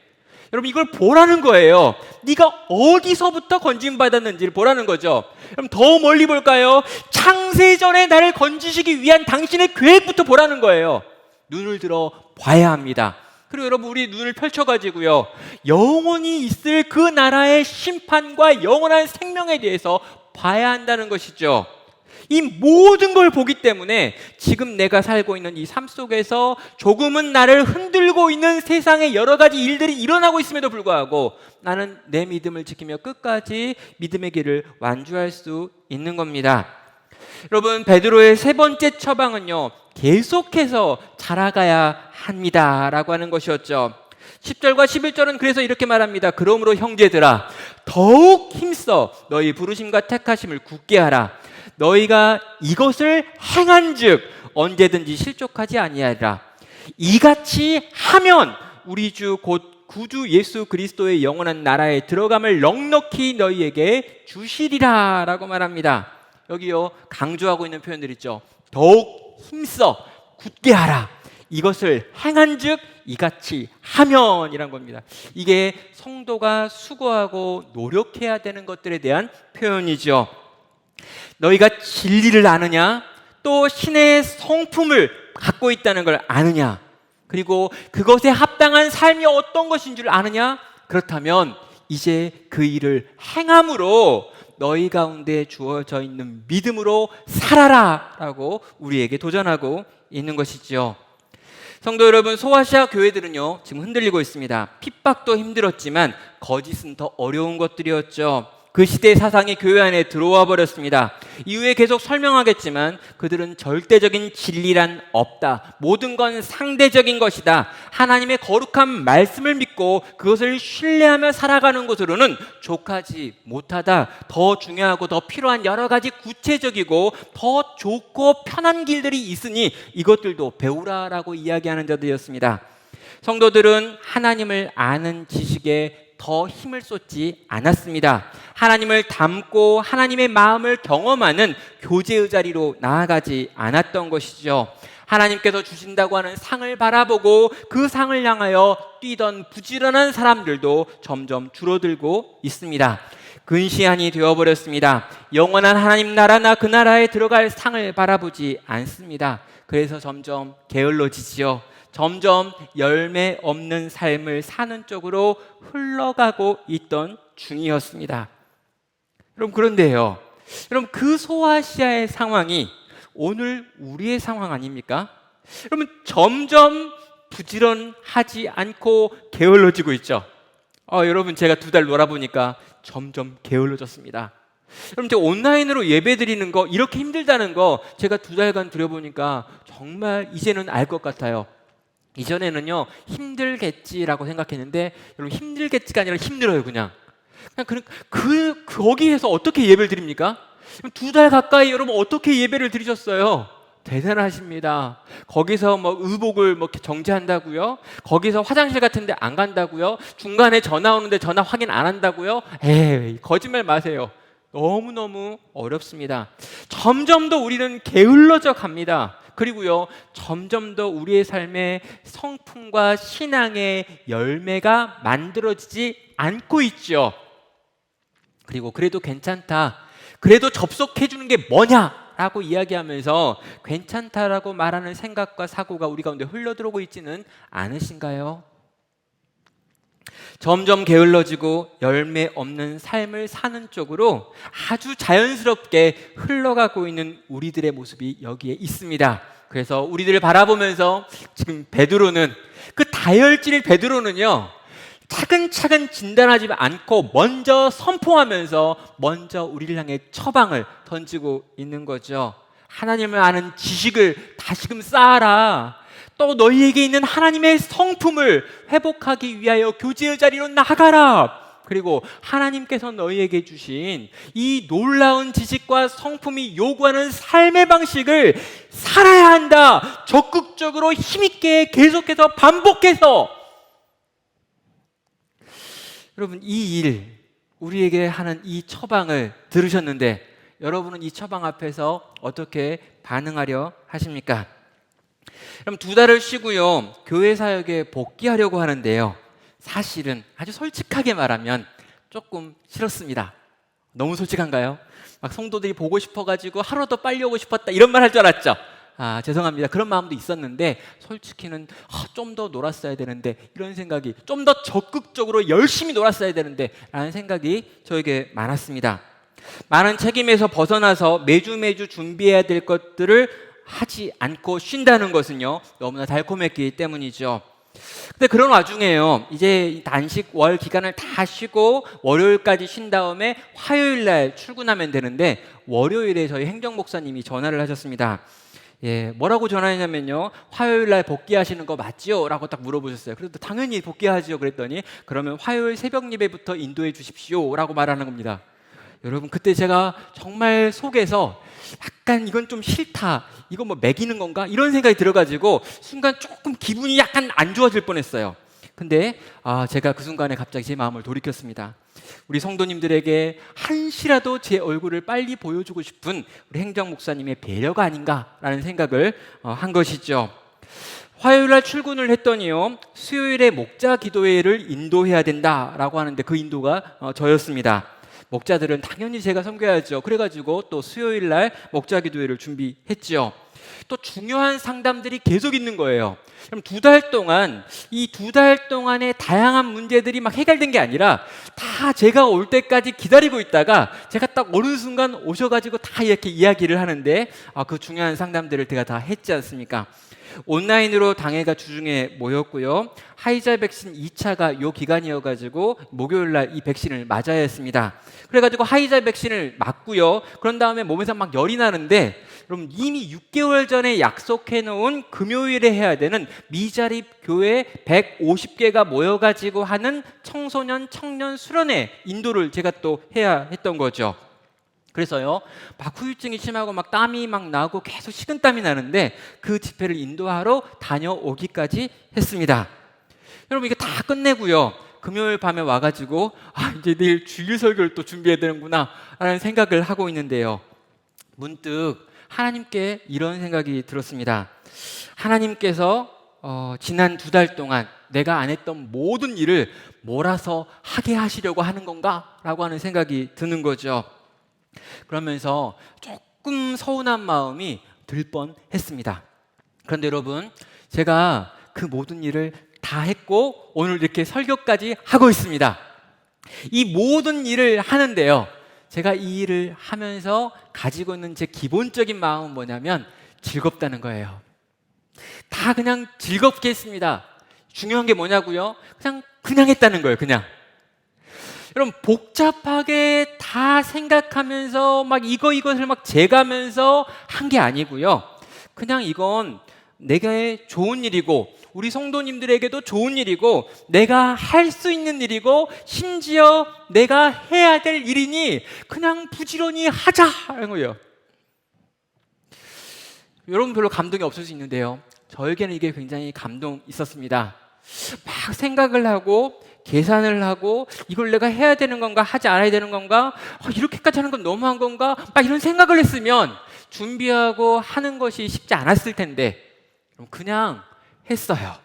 여러분, 이걸 보라는 거예요. 네가 어디서부터 건짐 받았는지를 보라는 거죠. 그럼 더 멀리 볼까요? 창세전에 나를 건지시기 위한 당신의 계획부터 보라는 거예요. 눈을 들어 봐야 합니다. 그리고 여러분, 우리 눈을 펼쳐가지고요, 영원히 있을 그 나라의 심판과 영원한 생명에 대해서 봐야 한다는 것이죠. 이 모든 걸 보기 때문에 지금 내가 살고 있는 이 삶 속에서 조금은 나를 흔들고 있는 세상의 여러 가지 일들이 일어나고 있음에도 불구하고 나는 내 믿음을 지키며 끝까지 믿음의 길을 완주할 수 있는 겁니다. 여러분, 베드로의 세 번째 처방은요, 계속해서 자라가야 합니다라고 하는 것이었죠. 10절과 11절은 그래서 이렇게 말합니다. 그러므로 형제들아, 더욱 힘써 너희 부르심과 택하심을 굳게 하라. 너희가 이것을 행한즉 언제든지 실족하지 아니하리라. 이같이 하면 우리 주 곧 구주 예수 그리스도의 영원한 나라에 들어감을 넉넉히 너희에게 주시리라 라고 말합니다. 여기요, 강조하고 있는 표현들 있죠. 더욱 힘써 굳게 하라. 이것을 행한즉 이같이 하면이란 겁니다. 이게 성도가 수고하고 노력해야 되는 것들에 대한 표현이죠. 너희가 진리를 아느냐? 또 신의 성품을 갖고 있다는 걸 아느냐? 그리고 그것에 합당한 삶이 어떤 것인 줄 아느냐? 그렇다면 이제 그 일을 행함으로 너희 가운데 주어져 있는 믿음으로 살아라 라고 우리에게 도전하고 있는 것이죠. 성도 여러분, 소아시아 교회들은요, 지금 흔들리고 있습니다. 핍박도 힘들었지만 거짓은 더 어려운 것들이었죠. 그 시대의 사상이 교회 안에 들어와 버렸습니다. 이후에 계속 설명하겠지만 그들은 절대적인 진리란 없다. 모든 건 상대적인 것이다. 하나님의 거룩한 말씀을 믿고 그것을 신뢰하며 살아가는 것으로는 족하지 못하다. 더 중요하고 더 필요한 여러 가지 구체적이고 더 좋고 편한 길들이 있으니 이것들도 배우라라고 이야기하는 자들이었습니다. 성도들은 하나님을 아는 지식에 더 힘을 쏟지 않았습니다. 하나님을 닮고 하나님의 마음을 경험하는 교제의 자리로 나아가지 않았던 것이죠. 하나님께서 주신다고 하는 상을 바라보고 그 상을 향하여 뛰던 부지런한 사람들도 점점 줄어들고 있습니다. 근시안이 되어버렸습니다. 영원한 하나님 나라나 그 나라에 들어갈 상을 바라보지 않습니다. 그래서 점점 게을러지지요. 점점 열매 없는 삶을 사는 쪽으로 흘러가고 있던 중이었습니다. 여러분, 그런데요, 여러분, 그 소아시아의 상황이 오늘 우리의 상황 아닙니까? 여러분, 점점 부지런하지 않고 게을러지고 있죠. 여러분, 제가 2달 놀아보니까 점점 게을러졌습니다. 여러분, 제가 온라인으로 예배 드리는 거 이렇게 힘들다는 거 제가 2달간 들여보니까 정말 이제는 알 것 같아요. 이전에는요, 힘들겠지라고 생각했는데 여러분, 힘들겠지가 아니라 힘들어요. 그냥 거기에서 어떻게 예배를 드립니까? 2달 가까이 여러분 어떻게 예배를 드리셨어요? 대단하십니다. 거기서 의복을 정지한다고요? 거기서 화장실 같은 데 안 간다고요? 중간에 전화 오는데 전화 확인 안 한다고요? 에이, 거짓말 마세요. 너무너무 어렵습니다. 점점 더 우리는 게을러져 갑니다. 그리고요, 점점 더 우리의 삶에 성품과 신앙의 열매가 만들어지지 않고 있죠. 그리고 그래도 괜찮다, 그래도 접속해 주는 게 뭐냐라고 이야기하면서 괜찮다라고 말하는 생각과 사고가 우리 가운데 흘러들어오고 있지는 않으신가요? 점점 게을러지고 열매 없는 삶을 사는 쪽으로 아주 자연스럽게 흘러가고 있는 우리들의 모습이 여기에 있습니다. 그래서 우리들을 바라보면서 지금 그 다혈질 베드로는요, 차근차근 진단하지 않고 먼저 선포하면서 먼저 우리를 향해 처방을 던지고 있는 거죠. 하나님을 아는 지식을 다시금 쌓아라. 또 너희에게 있는 하나님의 성품을 회복하기 위하여 교제의 자리로 나가라. 그리고 하나님께서 너희에게 주신 이 놀라운 지식과 성품이 요구하는 삶의 방식을 살아야 한다. 적극적으로 힘있게 계속해서 반복해서. 여러분, 이 일, 우리에게 하는 이 처방을 들으셨는데 여러분은 이 처방 앞에서 어떻게 반응하려 하십니까? 그럼 2달을 쉬고요, 교회 사역에 복귀하려고 하는데요, 사실은 아주 솔직하게 말하면 조금 싫었습니다. 너무 솔직한가요? 막 성도들이 보고 싶어가지고 하루 더 빨리 오고 싶었다 이런 말 할 줄 알았죠? 죄송합니다. 그런 마음도 있었는데 솔직히는 좀 더 놀았어야 되는데, 이런 생각이, 좀 더 적극적으로 열심히 놀았어야 되는데 라는 생각이 저에게 많았습니다. 많은 책임에서 벗어나서 매주 준비해야 될 것들을 하지 않고 쉰다는 것은요, 너무나 달콤했기 때문이죠. 근데 그런 와중에요, 이제 단식 월 기간을 다 쉬고 월요일까지 쉰 다음에 화요일 날 출근하면 되는데, 월요일에 저희 행정 목사님이 전화를 하셨습니다. 뭐라고 전화했냐면요, 화요일 날 복귀하시는 거 맞지요? 라고 딱 물어보셨어요. 그래도 당연히 복귀하지요. 그랬더니 그러면 화요일 새벽 예배부터 인도해 주십시오 라고 말하는 겁니다. 여러분, 그때 제가 정말 속에서 약간 이건 좀 싫다, 이거 뭐 매기는 건가? 이런 생각이 들어가지고 순간 조금 기분이 약간 안 좋아질 뻔했어요. 근데 제가 그 순간에 갑자기 제 마음을 돌이켰습니다. 우리 성도님들에게 한시라도 제 얼굴을 빨리 보여주고 싶은 우리 행정 목사님의 배려가 아닌가라는 생각을 한 것이죠. 화요일 날 출근을 했더니요, 수요일에 목자 기도회를 인도해야 된다라고 하는데 그 인도가 저였습니다. 목자들은 당연히 제가 섬겨야죠. 그래가지고 또 수요일 날 목자 기도회를 준비했죠. 또 중요한 상담들이 계속 있는 거예요. 그럼 2달 동안, 이 2달 동안의 다양한 문제들이 막 해결된 게 아니라 다 제가 올 때까지 기다리고 있다가 제가 딱 어느 순간 오셔가지고 다 이렇게 이야기를 하는데, 그 중요한 상담들을 제가 다 했지 않습니까? 온라인으로 당회가 주중에 모였고요, 화이자 백신 2차가 요 기간이어가지고 목요일 날 이 백신을 맞아야 했습니다. 그래가지고 화이자 백신을 맞고요, 그런 다음에 몸에서 막 열이 나는데, 그럼 이미 6개월 전에 약속해 놓은 금요일에 해야 되는 미자립 교회 150개가 모여가지고 하는 청소년 청년 수련회 인도를 제가 또 해야 했던 거죠. 그래서요, 막 후유증이 심하고 막 땀이 막 나고 계속 식은땀이 나는데 그 집회를 인도하러 다녀오기까지 했습니다. 여러분, 이게 다 끝내고요, 금요일 밤에 와가지고 이제 내일 주일 설교를 또 준비해야 되는구나 라는 생각을 하고 있는데요, 문득 하나님께 이런 생각이 들었습니다. 하나님께서 지난 2달 동안 내가 안 했던 모든 일을 몰아서 하게 하시려고 하는 건가? 라고 하는 생각이 드는 거죠. 그러면서 조금 서운한 마음이 들 뻔했습니다. 그런데 여러분, 제가 그 모든 일을 다 했고 오늘 이렇게 설교까지 하고 있습니다. 이 모든 일을 하는데요, 제가 이 일을 하면서 가지고 있는 제 기본적인 마음은 뭐냐면 즐겁다는 거예요. 다 그냥 즐겁게 했습니다. 중요한 게 뭐냐고요? 그냥 했다는 거예요. 그냥. 여러분, 복잡하게 다 생각하면서 막 이것을 막 재가면서 한 게 아니고요, 그냥 이건 내게 좋은 일이고 우리 성도님들에게도 좋은 일이고 내가 할 수 있는 일이고 심지어 내가 해야 될 일이니 그냥 부지런히 하자 하는 거예요. 여러분, 별로 감동이 없을 수 있는데요, 저에게는 이게 굉장히 감동 있었습니다. 막 생각을 하고 계산을 하고 이걸 내가 해야 되는 건가 하지 않아야 되는 건가, 이렇게까지 하는 건 너무한 건가, 막 이런 생각을 했으면 준비하고 하는 것이 쉽지 않았을 텐데 그냥 했어요.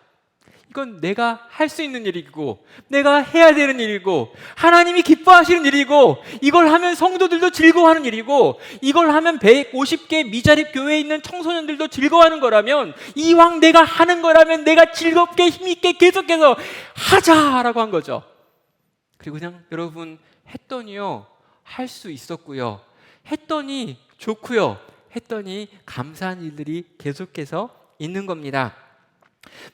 이건 내가 할 수 있는 일이고 내가 해야 되는 일이고 하나님이 기뻐하시는 일이고 이걸 하면 성도들도 즐거워하는 일이고 이걸 하면 150개 미자립 교회에 있는 청소년들도 즐거워하는 거라면, 이왕 내가 하는 거라면 내가 즐겁게 힘있게 계속해서 하자라고 한 거죠. 그리고 그냥 여러분, 했더니요, 할 수 있었고요, 했더니 좋고요, 했더니 감사한 일들이 계속해서 있는 겁니다.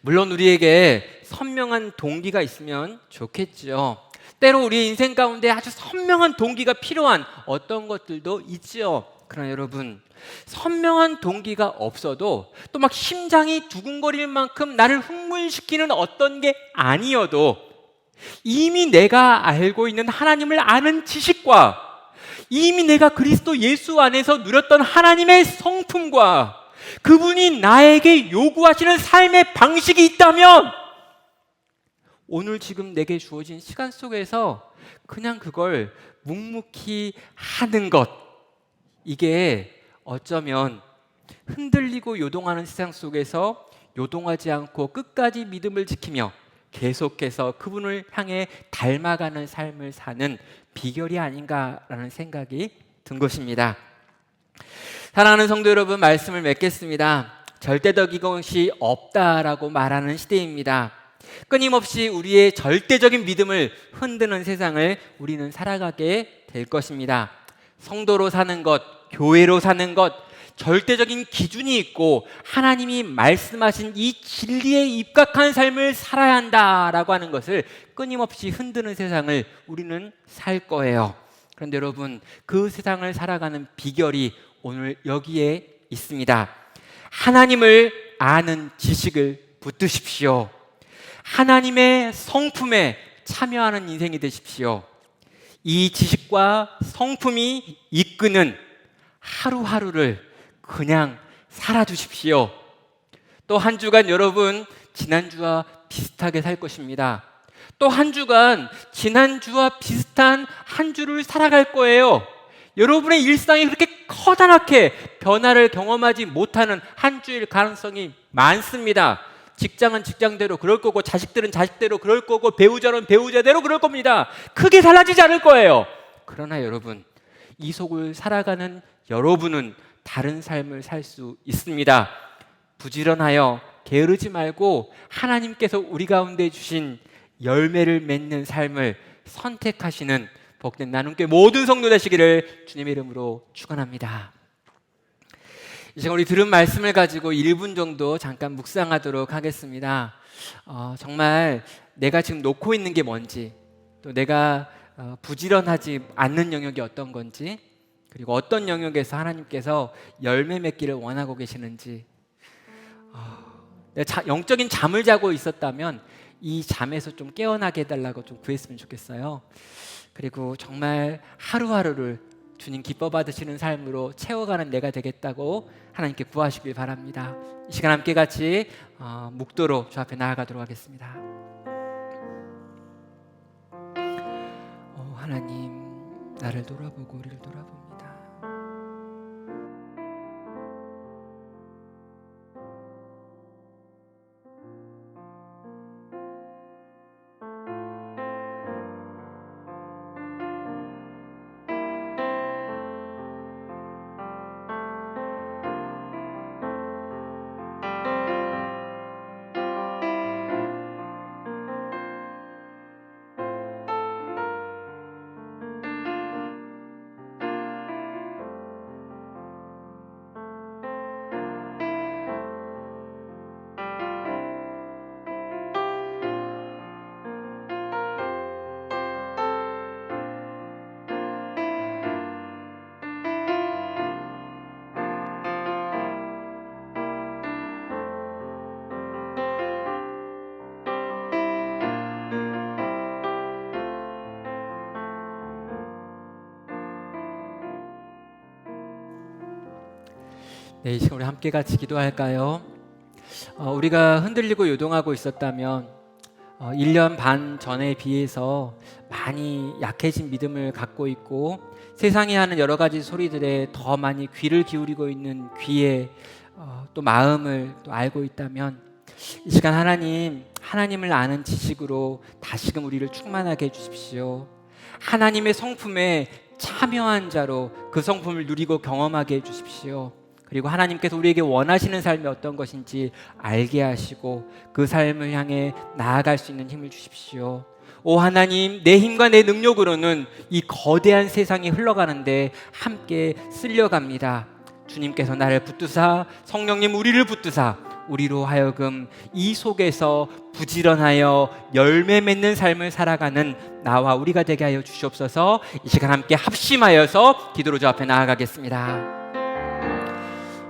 물론 우리에게 선명한 동기가 있으면 좋겠죠. 때로 우리의 인생 가운데 아주 선명한 동기가 필요한 어떤 것들도 있죠. 그러나 여러분, 선명한 동기가 없어도 또 막 심장이 두근거릴 만큼 나를 흥분시키는 어떤 게 아니어도 이미 내가 알고 있는 하나님을 아는 지식과 이미 내가 그리스도 예수 안에서 누렸던 하나님의 성품과 그분이 나에게 요구하시는 삶의 방식이 있다면 오늘 지금 내게 주어진 시간 속에서 그냥 그걸 묵묵히 하는 것, 이게 어쩌면 흔들리고 요동하는 세상 속에서 요동하지 않고 끝까지 믿음을 지키며 계속해서 그분을 향해 닮아가는 삶을 사는 비결이 아닌가라는 생각이 든 것입니다. 사랑하는 성도 여러분, 말씀을 맺겠습니다. 절대적인 것이 없다라고 말하는 시대입니다. 끊임없이 우리의 절대적인 믿음을 흔드는 세상을 우리는 살아가게 될 것입니다. 성도로 사는 것, 교회로 사는 것, 절대적인 기준이 있고 하나님이 말씀하신 이 진리에 입각한 삶을 살아야 한다라고 하는 것을 끊임없이 흔드는 세상을 우리는 살 거예요. 그런데 여러분, 그 세상을 살아가는 비결이 오늘 여기에 있습니다. 하나님을 아는 지식을 붙드십시오. 하나님의 성품에 참여하는 인생이 되십시오. 이 지식과 성품이 이끄는 하루하루를 그냥 살아주십시오. 또 한 주간 여러분, 지난주와 비슷하게 살 것입니다. 또 한 주간 지난주와 비슷한 한 주를 살아갈 거예요. 여러분의 일상이 그렇게 커다랗게 변화를 경험하지 못하는 한 주일 가능성이 많습니다. 직장은 직장대로 그럴 거고, 자식들은 자식대로 그럴 거고, 배우자는 배우자대로 그럴 겁니다. 크게 달라지지 않을 거예요. 그러나 여러분, 이 속을 살아가는 여러분은 다른 삶을 살 수 있습니다. 부지런하여 게으르지 말고 하나님께서 우리 가운데 주신 열매를 맺는 삶을 선택하시는 복된 나눔교회 모든 성도 되시기를 주님의 이름으로 축원합니다. 이 시간 우리 들은 말씀을 가지고 1분 정도 잠깐 묵상하도록 하겠습니다. 정말 내가 지금 놓고 있는 게 뭔지, 또 내가 부지런하지 않는 영역이 어떤 건지, 그리고 어떤 영역에서 하나님께서 열매 맺기를 원하고 계시는지, 내가 영적인 잠을 자고 있었다면 이 잠에서 좀 깨어나게 해달라고 좀 구했으면 좋겠어요. 그리고 정말 하루하루를 주님 기뻐 받으시는 삶으로 채워가는 내가 되겠다고 하나님께 구하시길 바랍니다. 이 시간 함께 같이 묵도록 주 앞에 나아가도록 하겠습니다. 하나님, 나를 돌아보고 우리를 돌아봅니다. 네, 이 시간 우리 함께 같이 기도할까요? 우리가 흔들리고 요동하고 있었다면 1년 반 전에 비해서 많이 약해진 믿음을 갖고 있고 세상이 하는 여러 가지 소리들에 더 많이 귀를 기울이고 있는 귀에 또 마음을 또 알고 있다면 이 시간 하나님을 아는 지식으로 다시금 우리를 충만하게 해주십시오. 하나님의 성품에 참여한 자로 그 성품을 누리고 경험하게 해주십시오. 그리고 하나님께서 우리에게 원하시는 삶이 어떤 것인지 알게 하시고 그 삶을 향해 나아갈 수 있는 힘을 주십시오. 오 하나님, 내 힘과 내 능력으로는 이 거대한 세상이 흘러가는데 함께 쓸려갑니다. 주님께서 나를 붙드사, 성령님 우리를 붙드사 우리로 하여금 이 속에서 부지런하여 열매 맺는 삶을 살아가는 나와 우리가 되게 하여 주시옵소서. 이 시간 함께 합심하여서 기도로 주 앞에 나아가겠습니다.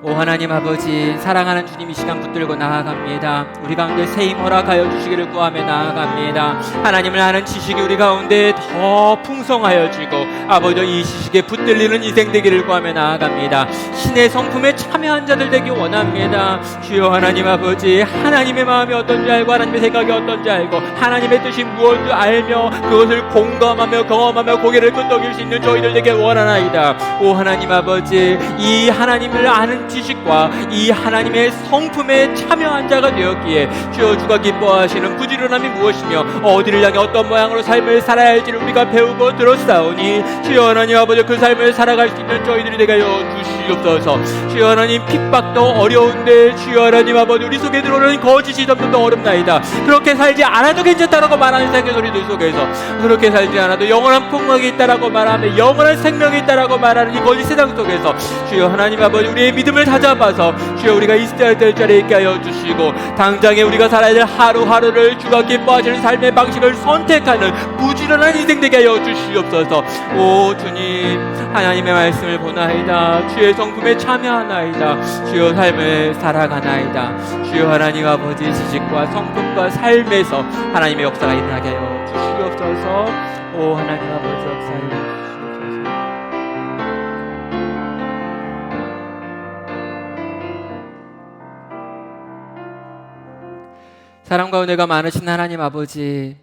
오 하나님 아버지, 사랑하는 주님, 이 시간 붙들고 나아갑니다. 우리 가운데 새 힘 허락하여 주시기를 구하며 나아갑니다. 하나님을 아는 지식이 우리 가운데 더 풍성하여지고 아버지 이 지식에 붙들리는 인생 되기를 구하며 나아갑니다. 신의 성품에 참여한 자들 되기 원합니다. 주여 하나님 아버지, 하나님의 마음이 어떤지 알고 하나님의 생각이 어떤지 알고 하나님의 뜻이 무엇인지 알며 그것을 공감하며 경험하며 고개를 끄덕일 수 있는 저희들 되게 원하나이다. 오 하나님 아버지, 이 하나님을 아는 지식과 이 하나님의 성품에 참여한 자가 되었기에 주여 주가 기뻐하시는 부지런함이 무엇이며 어디를 향해 어떤 모양으로 삶을 살아야 할지를 우리가 배우고 들었사오니 주여 하나님 아버지, 그 삶을 살아갈 수 있는 저희들이 되게 하여 주시옵소서. 주여 하나님, 핍박도 어려운데 주여 하나님 아버지, 우리 속에 들어오는 거짓이 점점 더 어렵나이다. 그렇게 살지 않아도 괜찮다라고 말하는 세계 소리들 속에서 그렇게 살지 않아도 영원한 풍성이 있다라고 말하며 영원한 생명이 있다라고 말하는 이 거짓 세상 속에서 주여 하나님 아버지, 우리의 믿음을 다잡아서 주여 우리가 있어야 될 자리에 있게 하여 주시고 당장에 우리가 살아야 될 하루하루를 주가 기뻐하시는 삶의 방식을 선택하는 부지런한 인생 되게 하여 주시옵소서. 오 주님, 하나님의 말씀을 보나이다. 주의 성품에 참여하나이다. 주여 삶을 살아가나이다. 주여 하나님 아버지, 지식과 성품과 삶에서 하나님의 역사가 일어나게 하여 주시옵소서. 오 하나님 아버지, 역사해 주시옵소서. 사랑과 은혜가 많으신 하나님 아버지,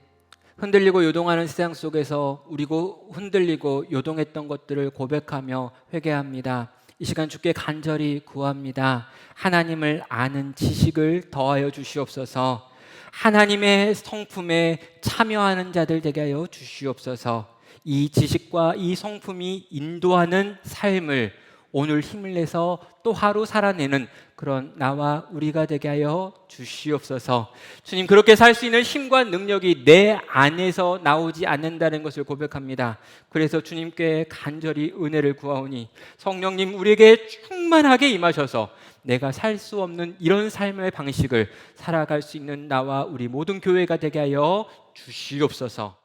흔들리고 요동하는 세상 속에서 우리고 흔들리고 요동했던 것들을 고백하며 회개합니다. 이 시간 주께 간절히 구합니다. 하나님을 아는 지식을 더하여 주시옵소서. 하나님의 성품에 참여하는 자들 되게 하여 주시옵소서. 이 지식과 이 성품이 인도하는 삶을 오늘 힘을 내서 또 하루 살아내는 그런 나와 우리가 되게 하여 주시옵소서. 주님, 그렇게 살 수 있는 힘과 능력이 내 안에서 나오지 않는다는 것을 고백합니다. 그래서 주님께 간절히 은혜를 구하오니 성령님, 우리에게 충만하게 임하셔서 내가 살 수 없는 이런 삶의 방식을 살아갈 수 있는 나와 우리 모든 교회가 되게 하여 주시옵소서.